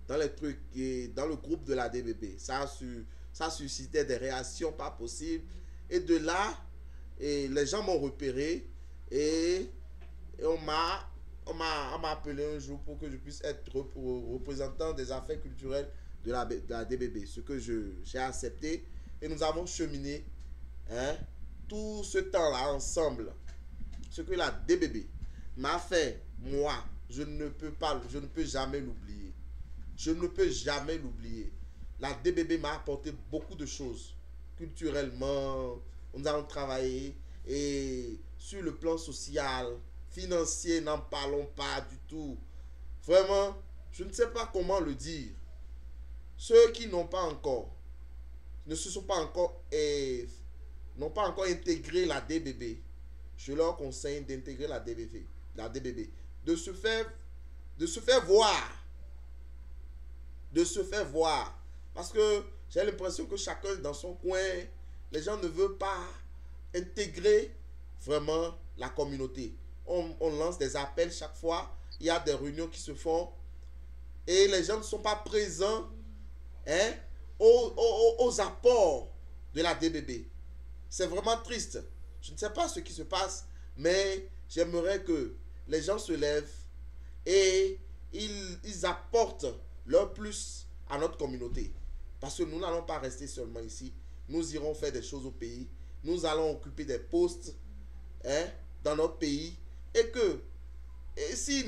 dans les trucs, et dans le groupe de la DBB. Ça suscitait des réactions pas possibles. Et de là, et les gens m'ont repéré et, et on m'a appelé un jour pour que je puisse être représentant des affaires culturelles de la DBB. Ce que j'ai accepté et nous avons cheminé, hein, tout ce temps-là ensemble. Ce que la DBB m'a fait, moi, je ne peux jamais l'oublier. Je ne peux jamais l'oublier. La DBB m'a apporté beaucoup de choses. Culturellement, nous allons travailler et sur le plan social, financier, n'en parlons pas du tout. Vraiment, je ne sais pas comment le dire. Ceux qui n'ont pas encore, ne se sont pas encore, n'ont pas encore intégré la DBB, je leur conseille d'intégrer la DBB, de se faire, de se faire voir, de se faire voir. Parce que j'ai l'impression que chacun dans son coin, les gens ne veulent pas intégrer vraiment la communauté. On lance des appels chaque fois, il y a des réunions qui se font et les gens ne sont pas présents, hein, aux apports de la DBB. C'est vraiment triste. Je ne sais pas ce qui se passe, mais j'aimerais que les gens se lèvent et ils apportent leur plus à notre communauté. Parce que nous n'allons pas rester seulement ici. Nous irons faire des choses au pays. Nous allons occuper des postes, hein, dans notre pays. Et si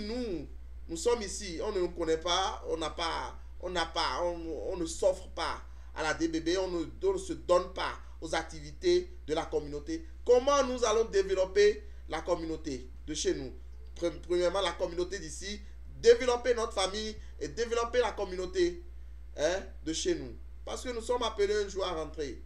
nous sommes ici, on ne nous connaît pas, on ne s'offre pas à la DBB, on ne se donne pas aux activités de la communauté. Comment nous allons développer la communauté de chez nous? Premièrement, la communauté d'ici, développer notre famille et développer la communauté, hein, de chez nous. Parce que nous sommes appelés un jour à rentrer.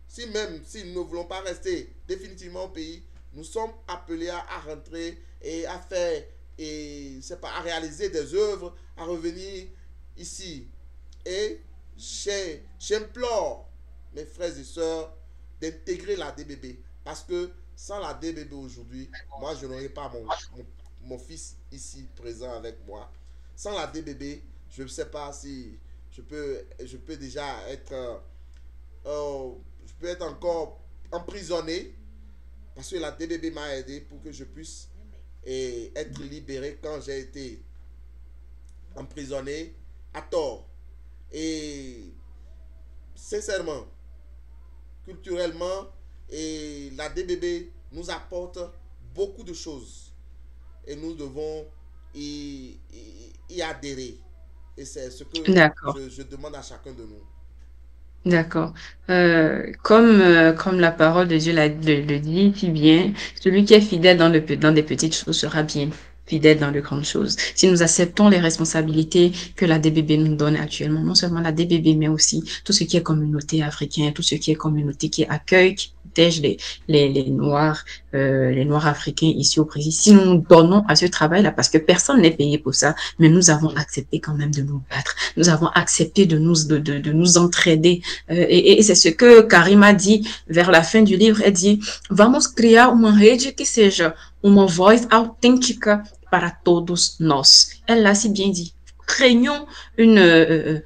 Si nous ne voulons pas rester définitivement au pays, nous sommes appelés à rentrer et à faire, et c'est pas, à réaliser des œuvres, à revenir ici. Et j'implore mes frères et sœurs d'intégrer la DBB. Parce que sans la DBB aujourd'hui, moi je n'aurais pas mon fils ici présent avec moi. Sans la DBB, je ne sais pas si je peux déjà être, je peux être encore emprisonné parce que la DBB m'a aidé pour que je puisse être libéré quand j'ai été emprisonné à tort. Et sincèrement, culturellement, Et la DBB nous apporte beaucoup de choses et nous devons y adhérer. Et c'est ce que D'accord. je demande à chacun de nous. D'accord. Comme la parole de Dieu le dit si bien, celui qui est fidèle dans des petites choses sera bien fidèle dans de grandes choses. Si nous acceptons les responsabilités que la DBB nous donne actuellement, non seulement la DBB, mais aussi tout ce qui est communauté africaine, tout ce qui est communauté qui accueille, qui protège les Noirs africains ici au Brésil. Si nous nous donnons à ce travail-là, parce que personne n'est payé pour ça, mais nous avons accepté quand même de nous battre. Nous avons accepté de nous entraider e c'est ce que Karima dit vers la fin du livre. Elle dit: Vamos criar uma rede que seja uma voz autêntica para todos nós. Elle l'a si bien dit. Craignons une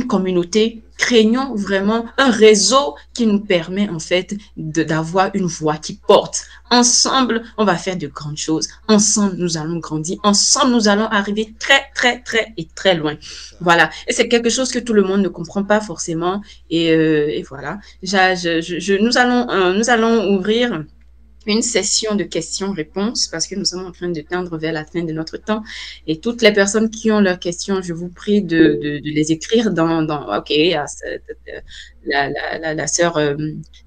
communauté, craignons vraiment un réseau qui nous permet en fait d'avoir une voix qui porte. Ensemble, on va faire de grandes choses. Ensemble, nous allons grandir. Ensemble, nous allons arriver très, très, très et très loin. Voilà. Et c'est quelque chose que tout le monde ne comprend pas forcément. Et voilà. Nous allons ouvrir une session de questions-réponses parce que nous sommes en train de tendre vers la fin de notre temps. Et toutes les personnes qui ont leurs questions, je vous prie de les écrire OK, la sœur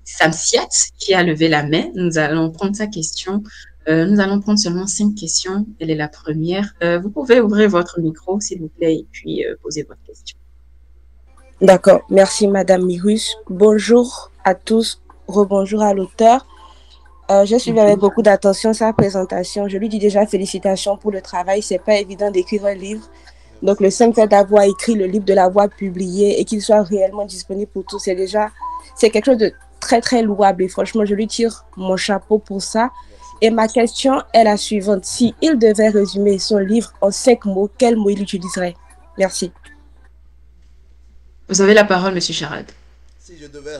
Samsiat qui a levé la main. Nous allons prendre sa question. Nous allons prendre seulement 5 questions. Elle est la première. Vous pouvez ouvrir votre micro, s'il vous plaît, et puis poser votre question. D'accord. Merci, Madame Mirus. Bonjour à tous. Rebonjour à l'auteur. Je suivi avec beaucoup d'attention sa présentation. Je lui dis déjà félicitations pour le travail. C'est pas évident d'écrire un livre. Donc, le simple fait d'avoir écrit le livre, de l'avoir publié et qu'il soit réellement disponible pour tous, c'est quelque chose de très, très louable. Et franchement, je lui tire mon chapeau pour ça. Et ma question est la suivante. Si il devait résumer son livre en 5 mots, quels mots il utiliserait? Merci. Vous avez la parole, Monsieur Charad. Si je devais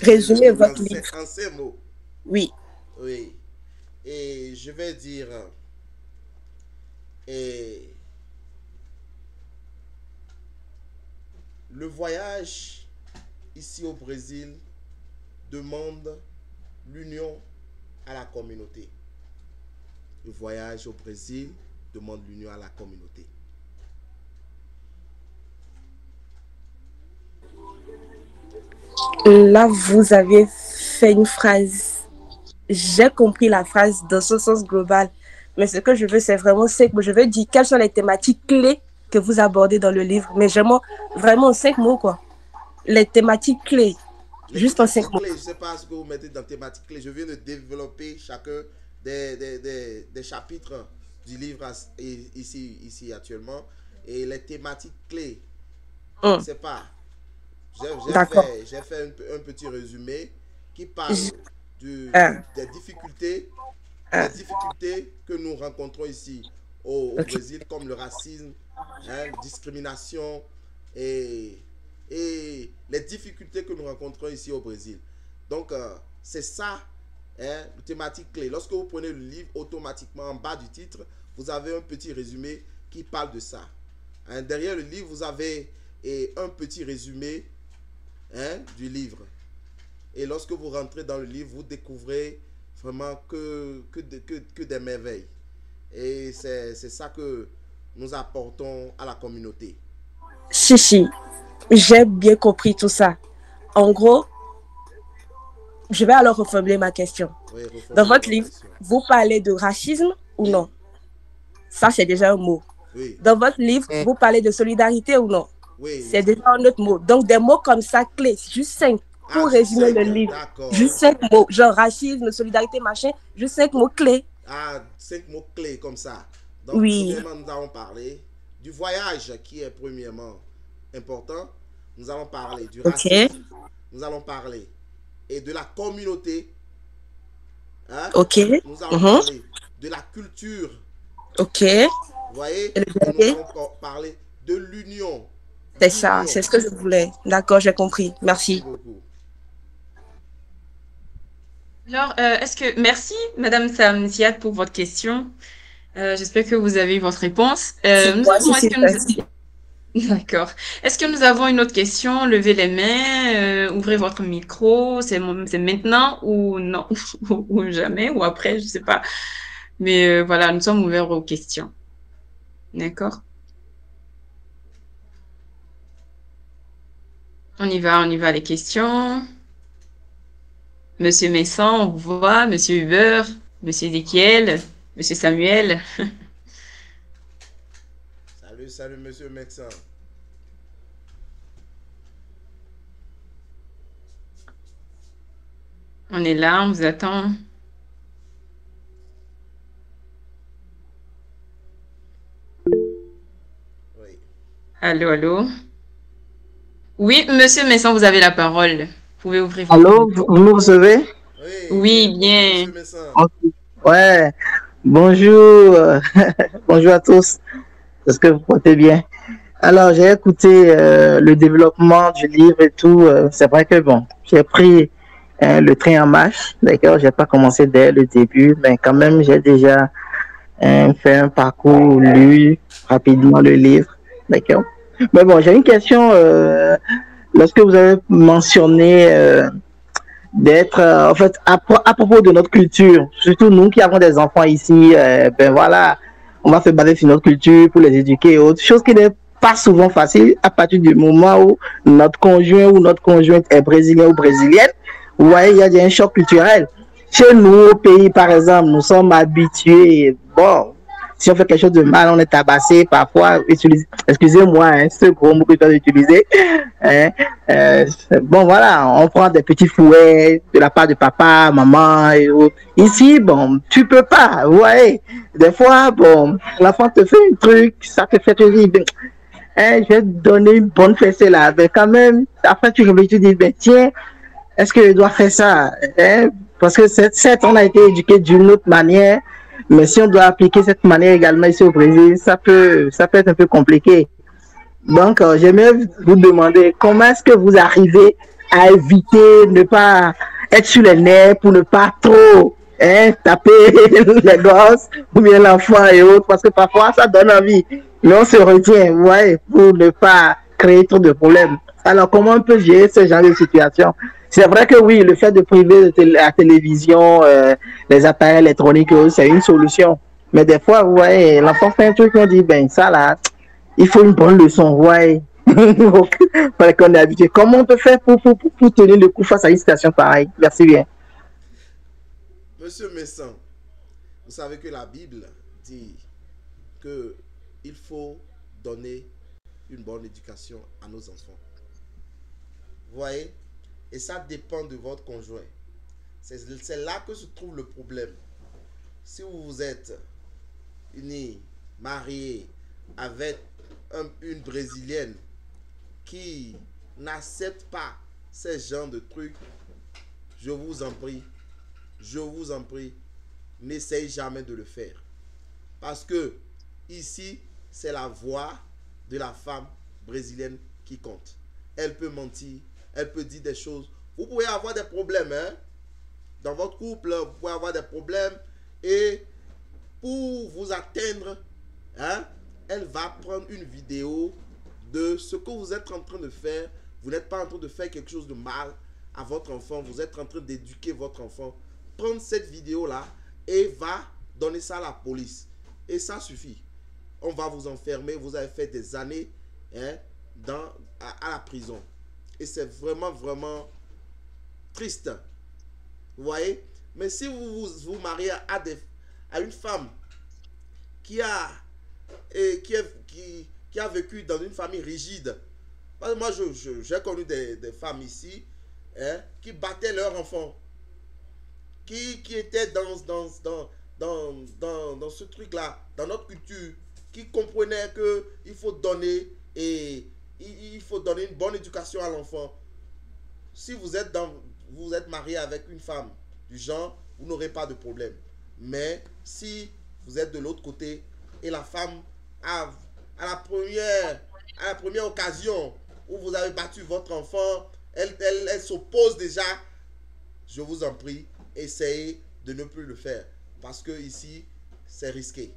résumer votre livre en 5 mots. Oui. Oui. Et je vais dire le voyage ici au Brésil demande l'union à la communauté. Le voyage au Brésil demande l'union à la communauté. Là, vous avez fait une phrase. J'ai compris la phrase dans ce sens global. Mais ce que je veux, c'est vraiment, je veux dire quelles sont les thématiques clés que vous abordez dans le livre. Mais vraiment en 5 mots, quoi. Les thématiques clés. Juste en 5 mots. Je ne sais pas ce que vous mettez dans thématiques clés. Je viens de développer chacun des chapitres du livre ici actuellement. Et les thématiques clés, je ne sais pas. J'ai fait un petit résumé qui parle des difficultés que nous rencontrons ici au Brésil, comme le racisme, discrimination et les difficultés que nous rencontrons ici au Brésil. Donc, c'est ça, la thématique clé. Lorsque vous prenez le livre, automatiquement, en bas du titre, vous avez un petit résumé qui parle de ça. Derrière le livre, vous avez un petit résumé du livre. Et lorsque vous rentrez dans le livre, vous découvrez vraiment que des merveilles. Et c'est ça que nous apportons à la communauté. Si, j'ai bien compris tout ça. En gros, je vais alors reformuler ma question. Oui, dans votre livre, vous parlez de racisme ou non? Ça, c'est déjà un mot. Oui. Dans votre livre, vous parlez de solidarité ou non? Oui. C'est déjà un autre mot. Donc, des mots comme ça, clés, juste 5 pour résumer le livre. Juste 5 mots, genre racisme, solidarité, machin, juste 5 mots clés. 5 mots clés comme ça. Donc, oui. Premièrement, nous allons parler du voyage qui est premièrement important. Nous allons parler du racisme. Nous allons parler de la communauté. Nous allons parler de la culture. Vous voyez? Et nous allons parler de l'union. C'est ça, c'est ce que je voulais. D'accord, j'ai compris. Merci. Alors, merci, Madame Samsiat, pour votre question. J'espère que vous avez eu votre réponse. D'accord. Est-ce que nous avons une autre question? Levez les mains, ouvrez votre micro. C'est maintenant ou non, ou jamais, ou après, je sais pas. Mais voilà, nous sommes ouverts aux questions. D'accord? On y va, les questions. Monsieur Messan, on vous voit. Monsieur Huber, Monsieur Ezekiel, Monsieur Samuel. Salut, salut, monsieur le médecin. On est là, on vous attend. Oui. Allô, allô. Oui, Monsieur Messan, vous avez la parole. Vous pouvez ouvrir votre Allô, micro. vous me recevez? Oui, oui, Oui, bonjour, bien. monsieur le médecin. Ok. Ouais, bonjour, bonjour à tous. Est-ce que vous portez bien? Alors, j'ai écouté le développement du livre et tout. C'est vrai que bon, j'ai pris le train en marche, d'accord? J'ai pas commencé dès le début, mais quand même, j'ai déjà fait un parcours, lu rapidement le livre, d'accord? Mais bon, j'ai une question. Lorsque vous avez mentionné d'être en fait à propos de notre culture, surtout nous qui avons des enfants ici, ben voilà, on va se baser sur notre culture pour les éduquer et autres, chose qui n'est pas souvent facile à partir du moment où notre conjoint ou notre conjointe est brésilien ou brésilienne. Vous voyez, il y a un choc culturel. Chez nous, au pays, par exemple, nous sommes habitués, bon, si on fait quelque chose de mal, on est tabassé parfois. Excusez-moi, hein, ce gros mot que je dois utiliser. Hein, euh, bon, voilà, on prend des petits fouets de la part de papa, maman et autres. Ici, bon, tu peux pas, vous voyez. Des fois, bon, l'enfant te fait un truc, ça te fait te dire, ben, hein, je vais te donner une bonne fessée là. Mais quand même, après, tu réfléchis, tu dis, ben, tiens, est-ce que je dois faire ça, hein? Parce que certes, on a été éduqué d'une autre manière, mais si on doit appliquer cette manière également ici au Brésil, ça peut être un peu compliqué. Donc, j'aimerais vous demander comment est-ce que vous arrivez à éviter ne pas être sur les nerfs pour ne pas trop taper les gosses ou bien l'enfant et autres, parce que parfois ça donne envie, mais on se retient, vous voyez, pour ne pas créer trop de problèmes. Alors, comment on peut gérer ce genre de situation? C'est vrai que oui, le fait de priver la télévision, les appareils électroniques, c'est une solution. Mais des fois, vous voyez, l'enfant fait un truc, on dit, ben ça là, il faut une bonne leçon, ouais. Parce qu'on est habitué. Comment on peut faire pour tenir le coup face à une situation pareille? Merci bien. Monsieur le médecin, vous savez que la Bible dit que il faut donner une bonne éducation à nos enfants. Vous voyez? Et ça dépend de votre conjoint. C'est là que se trouve le problème. Si vous êtes unis, mariés avec une Brésilienne qui n'accepte pas ces genres de trucs, je vous en prie, je vous en prie, n'essayez jamais de le faire. Parce que ici, c'est la voix de la femme brésilienne qui compte. Elle peut mentir, elle peut dire des choses. Vous pouvez avoir des problèmes, hein? Dans votre couple, vous pouvez avoir des problèmes. Et pour vous atteindre, hein, elle va prendre une vidéo de ce que vous êtes en train de faire. Vous n'êtes pas en train de faire quelque chose de mal à votre enfant. Vous êtes en train d'éduquer votre enfant. Prendre cette vidéo-là et va donner ça à la police. Et ça suffit. On va vous enfermer. Vous avez fait des années, hein, à la prison. Et c'est vraiment, vraiment triste. Vous voyez? Mais si vous mariez à une femme qui a, qui a vécu dans une famille rigide. Parce que moi, j'ai connu des femmes ici, hein, qui battaient leurs enfants, qui étaient dans ce truc-là, dans notre culture, qui comprenaient qu'il faut donner et il faut donner une bonne éducation à l'enfant. Si vous êtes marié avec une femme du genre, vous n'aurez pas de problème. Mais si vous êtes de l'autre côté et la femme à la première occasion où vous avez battu votre enfant, elle s'oppose déjà, je vous en prie, essayez de ne plus le faire. Parce que ici, c'est risqué.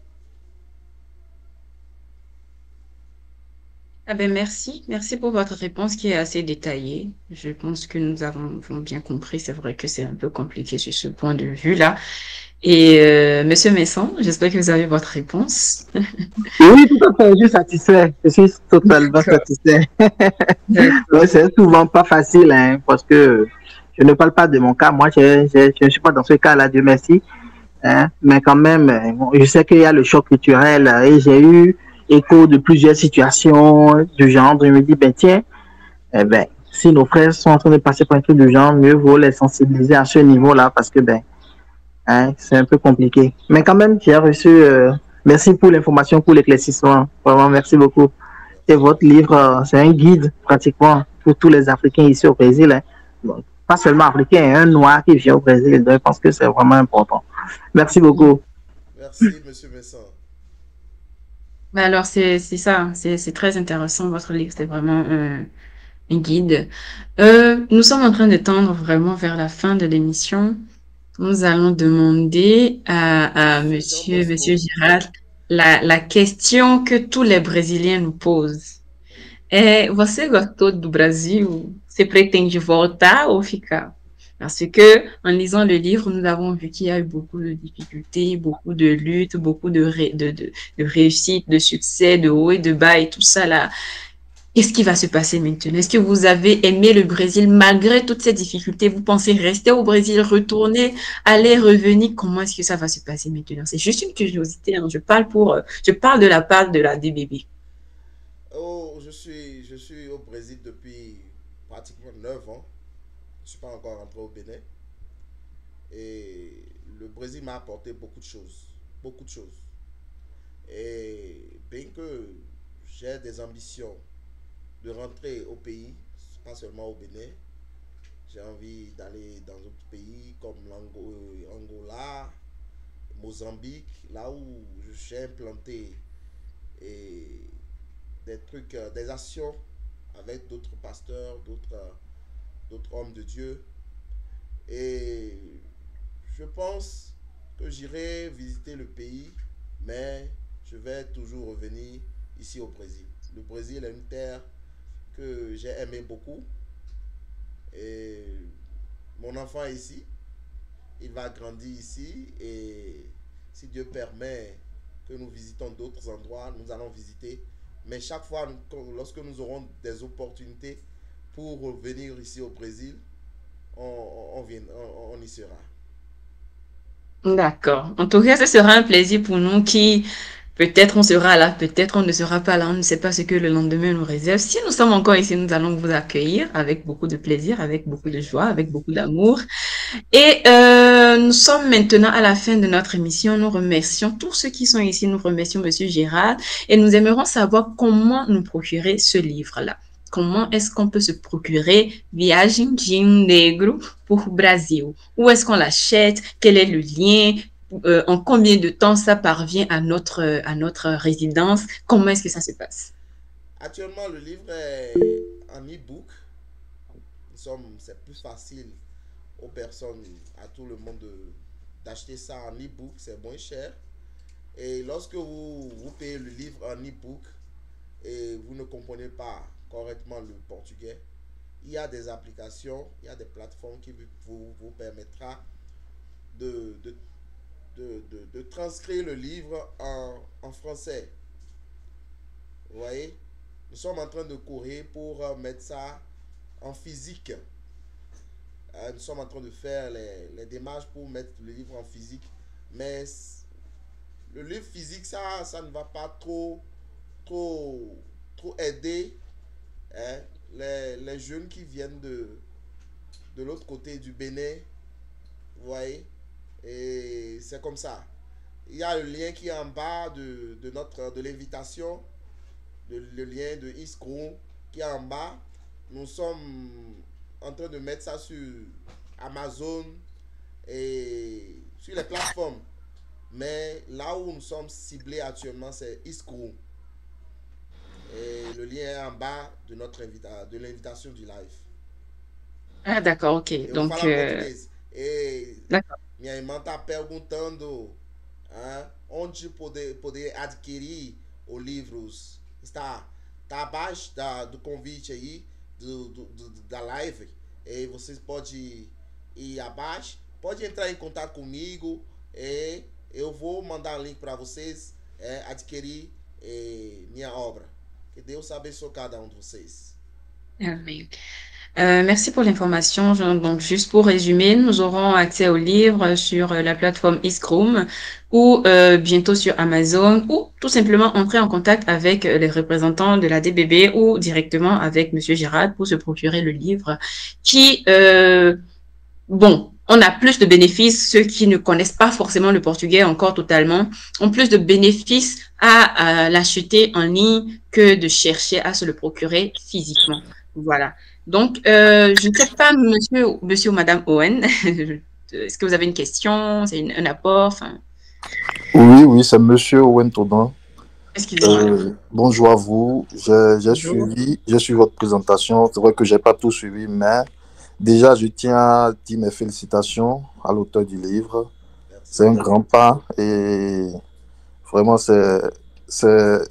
Ah ben merci, merci pour votre réponse qui est assez détaillée. Je pense que nous avons bien compris. C'est vrai que c'est un peu compliqué sur ce point de vue-là. Et Monsieur Messon, j'espère que vous avez votre réponse. Oui, tout à fait, je suis satisfait. Je suis totalement D'accord, satisfait. Ouais, d'accord. c'est souvent pas facile, hein, parce que je ne parle pas de mon cas. Moi, je ne suis pas dans ce cas-là, Dieu merci. Hein, mais quand même, bon, je sais qu'il y a le choc culturel et j'ai eu écho de plusieurs situations du genre. Je me dis, ben tiens, eh ben, si nos frères sont en train de passer par un truc du genre, mieux vaut les sensibiliser à ce niveau-là parce que ben, hein, c'est un peu compliqué. Mais quand même, j'ai reçu. Merci pour l'information, pour l'éclaircissement. Vraiment, merci beaucoup. Et Merci. votre livre, c'est un guide pratiquement pour tous les Africains ici au Brésil. Hein. Donc, pas seulement Africains, un noir qui vient au Brésil. Donc, je pense que c'est vraiment important. Merci beaucoup. Merci, Monsieur Messin. Mais alors c'est ça, c'est très intéressant. Votre livre, c'est vraiment un guide. Nous sommes en train de tendre vraiment vers la fin de l'émission. Nous allons demander à Jean Monsieur Bosco. Girard la question que tous les Brésiliens nous posent. É, você gostou do Brasil? Você pretende voltar ou ficar? Parce que, en lisant le livre, nous avons vu qu'il y a eu beaucoup de difficultés, beaucoup de luttes, beaucoup de réussites, de succès, de hauts et de bas et tout ça là. Qu'est-ce qui va se passer maintenant? Est-ce que vous avez aimé le Brésil malgré toutes ces difficultés? Vous pensez rester au Brésil, retourner, aller, revenir? Comment est-ce que ça va se passer maintenant? C'est juste une curiosité, hein. Je parle de la part de la DBB. Oh, je suis au Brésil depuis pratiquement 9 ans. Je ne suis pas encore rentré au Bénin. Et le Brésil m'a apporté beaucoup de choses. Beaucoup de choses. Et bien que j'ai des ambitions de rentrer au pays, pas seulement au Bénin, j'ai envie d'aller dans d'autres pays comme l'Angola, Mozambique, là où j'ai implanté et des trucs, des actions avec d'autres pasteurs, d'autres hommes de Dieu. Et je pense que j'irai visiter le pays, mais je vais toujours revenir ici au Brésil. Le Brésil est une terre que j'ai aimé beaucoup. Et mon enfant est ici, il va grandir ici. Et si Dieu permet que nous visitons d'autres endroits, nous allons visiter. Mais chaque fois, lorsque nous aurons des opportunités pour venir ici au Brésil, on y sera. D'accord. En tout cas, ce sera un plaisir pour nous qui, peut-être on sera là, peut-être on ne sera pas là, on ne sait pas ce que le lendemain nous réserve. Si nous sommes encore ici, nous allons vous accueillir avec beaucoup de plaisir, avec beaucoup de joie, avec beaucoup d'amour. Et nous sommes maintenant à la fin de notre émission. Nous remercions tous ceux qui sont ici. Nous remercions Monsieur Gérard et nous aimerions savoir comment nous procurer ce livre-là. Comment est-ce qu'on peut se procurer Viagem de Negro pour Brasil? Où est-ce qu'on l'achète? Quel est le lien? En combien de temps ça parvient à notre résidence? Comment est-ce que ça se passe? Actuellement, le livre est en e-book. C'est plus facile aux personnes, à tout le monde d'acheter ça en e-book, c'est moins cher. Et lorsque vous payez le livre en e-book et vous ne comprenez pas correctement le portugais, il y a des applications, il y a des plateformes qui vous permettra de, de, de transcrire le livre en français. Vous voyez, nous sommes en train de courir pour mettre ça en physique. Nous sommes en train de faire les démarches pour mettre le livre en physique. Mais le livre physique, ça ne va pas trop, trop aider, hein, les jeunes qui viennent de l'autre côté du Bénin. Vous voyez? Et c'est comme ça. Il y a le lien qui est en bas de l'invitation, le lien de Iskro qui est en bas. Nous sommes en train de mettre ça sur Amazon et sur les plateformes. Mais là où nous sommes ciblés actuellement, c'est Iskro. Et le lien est en bas de l'invitation du live. Ah, d'accord, ok. Eu vou Donc, falar português. E d'accord. minha irmã está perguntando, onde poder adquirir os livros. Está tá abaixo do convite aí, da live. E vocês podem ir abaixo, pode entrar em contato comigo. Eu vou mandar link para vocês adquirir minha obra. Que Deus abençoe cada um de vocês. Amém. Merci pour l'information. Donc, juste pour résumer, nous aurons accès au livre sur la plateforme Iskroom ou bientôt sur Amazon, ou tout simplement entrer en contact avec les représentants de la DBB ou directement avec Monsieur Girard pour se procurer le livre qui, bon, on a plus de bénéfices. Ceux qui ne connaissent pas forcément le portugais encore totalement ont plus de bénéfices à l'acheter en ligne que de chercher à se le procurer physiquement. Voilà. Donc, je ne sais pas, monsieur ou madame Owen, est-ce que vous avez une question? C'est un apport? Enfin, Oui, c'est monsieur Owen Todan. excusez-moi. Bonjour à vous. J'ai Bonjour. suivi votre présentation. C'est vrai que j'ai pas tout suivi, mais déjà, je tiens à dire mes félicitations à l'auteur du livre. Merci. C'est un grand pas et vraiment, c'est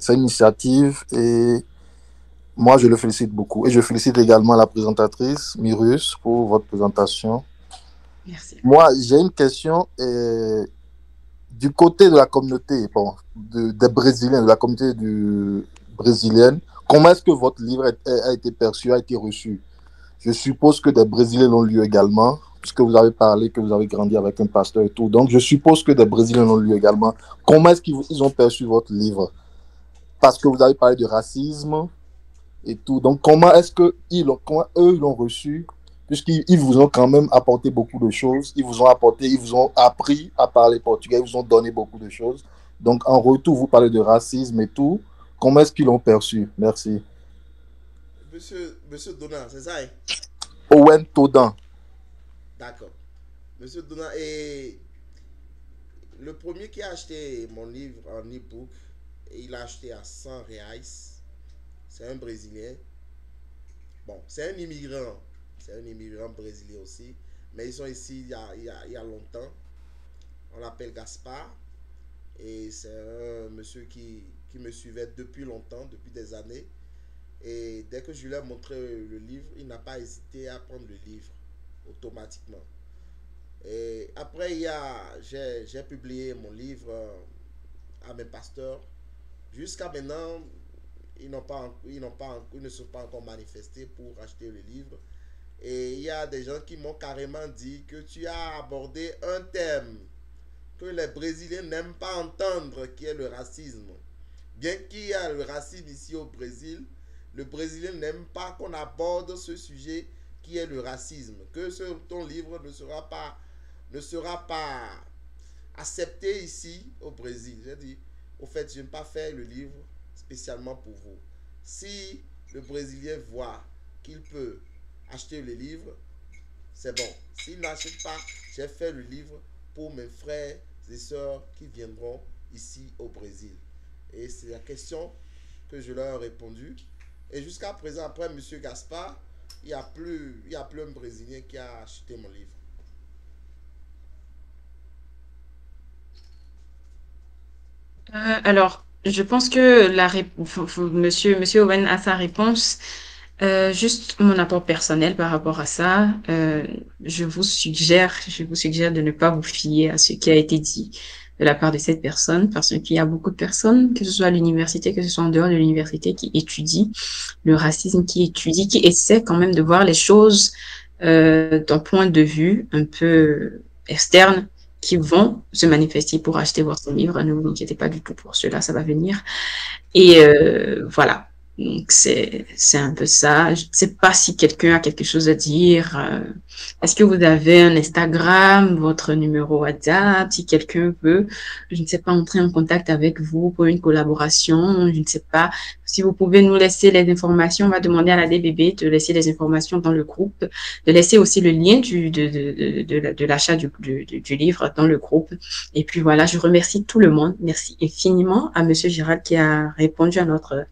une initiative et moi, je le félicite beaucoup. Et je félicite également la présentatrice, Mirus, pour votre présentation. Merci. Moi, j'ai une question. Du côté de la communauté, bon, des Brésiliens, de la communauté brésilienne, comment est-ce que votre livre a été perçu, a été reçu? Je suppose que des Brésiliens l'ont lu également, puisque vous avez parlé que vous avez grandi avec un pasteur et tout. Donc, je suppose que des Brésiliens l'ont lu également. Comment est-ce qu'ils ont perçu votre livre? Parce que vous avez parlé de racisme et tout. Donc, comment eux l'ont reçu? Puisqu'ils vous ont quand même apporté beaucoup de choses. Ils vous ont appris à parler portugais, ils vous ont donné beaucoup de choses. Donc, en retour, vous parlez de racisme et tout. Comment est-ce qu'ils l'ont perçu? Merci. Monsieur Donat, c'est ça? Owen Todan. D'accord. Monsieur Donat, et le premier qui a acheté mon livre en e-book, il l'a acheté à 100 reais. C'est un Brésilien. Bon, c'est un immigrant. C'est un immigrant brésilien aussi. Mais ils sont ici il y a longtemps. On l'appelle Gaspard. Et c'est un monsieur qui me suivait depuis longtemps, depuis des années. Et dès que je lui ai montré le livre, il n'a pas hésité à prendre le livre automatiquement. Et après, j'ai publié mon livre à mes pasteurs. Jusqu'à maintenant, ils ne sont pas encore manifestés pour acheter le livre. Et il y a des gens qui m'ont carrément dit que tu as abordé un thème que les Brésiliens n'aiment pas entendre, qui est le racisme. Bien qu'il y ait le racisme ici au Brésil, le Brésilien n'aime pas qu'on aborde ce sujet qui est le racisme. Que ton livre ne sera pas accepté ici au Brésil. J'ai dit, au fait, je n'ai pas fait le livre spécialement pour vous. Si le Brésilien voit qu'il peut acheter le livre, c'est bon. S'il n'achète pas, j'ai fait le livre pour mes frères et sœurs qui viendront ici au Brésil. Et c'est la question que je leur ai répondu. Et jusqu'à présent, après M. Gaspard, il n'y a plus un Brésilien qui a acheté mon livre. Alors, je pense que monsieur Owen a sa réponse. Juste mon apport personnel par rapport à ça, je vous suggère de ne pas vous fier à ce qui a été dit de la part de cette personne, parce qu'il y a beaucoup de personnes, que ce soit à l'université, que ce soit en dehors de l'université, qui étudient le racisme, qui essaient quand même de voir les choses d'un point de vue un peu externe, qui vont se manifester pour acheter votre livre. Ne vous inquiétez pas du tout pour cela, ça va venir. Et voilà. Donc, c'est un peu ça. Je ne sais pas si quelqu'un a quelque chose à dire. Est-ce que vous avez un Instagram, votre numéro WhatsApp, si quelqu'un veut, je ne sais pas, entrer en contact avec vous pour une collaboration. Je ne sais pas si vous pouvez nous laisser les informations. On va demander à la DBB de laisser les informations dans le groupe, de laisser aussi le lien de l'achat du livre dans le groupe. Et puis voilà, je remercie tout le monde. Merci infiniment à Monsieur Gérald qui a répondu à notre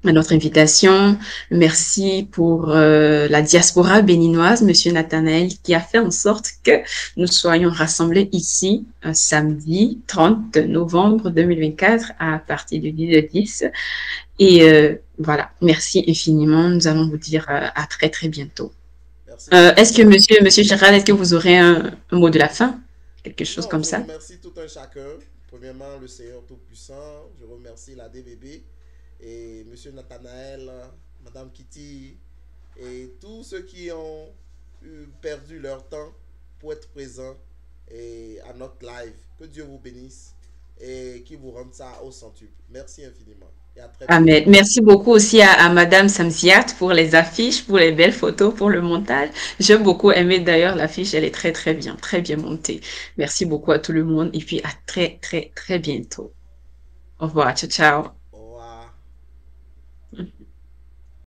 à notre invitation. Merci pour la diaspora béninoise, Monsieur Nathanaël, qui a fait en sorte que nous soyons rassemblés ici un samedi 30 novembre 2024 à partir du 10. Et voilà, merci infiniment. Nous allons vous dire à très très bientôt. Est-ce que monsieur Gérald, est-ce que vous aurez un mot de la fin? Quelque chose comme Je ça? remercie tout un chacun. Premièrement, le Seigneur Tout-Puissant. Je remercie la DBB et Monsieur Nathanaël, Madame Kitty et tous ceux qui ont perdu leur temps pour être présents et à notre live. Que Dieu vous bénisse et qu'il vous rende ça au centuple. Merci infiniment. Et à très bientôt. Amen. Merci beaucoup aussi à Madame Samsiat pour les affiches, pour les belles photos, pour le montage. J'ai beaucoup aimé d'ailleurs l'affiche, elle est très bien montée. Merci beaucoup à tout le monde et puis à très bientôt. Au revoir, ciao.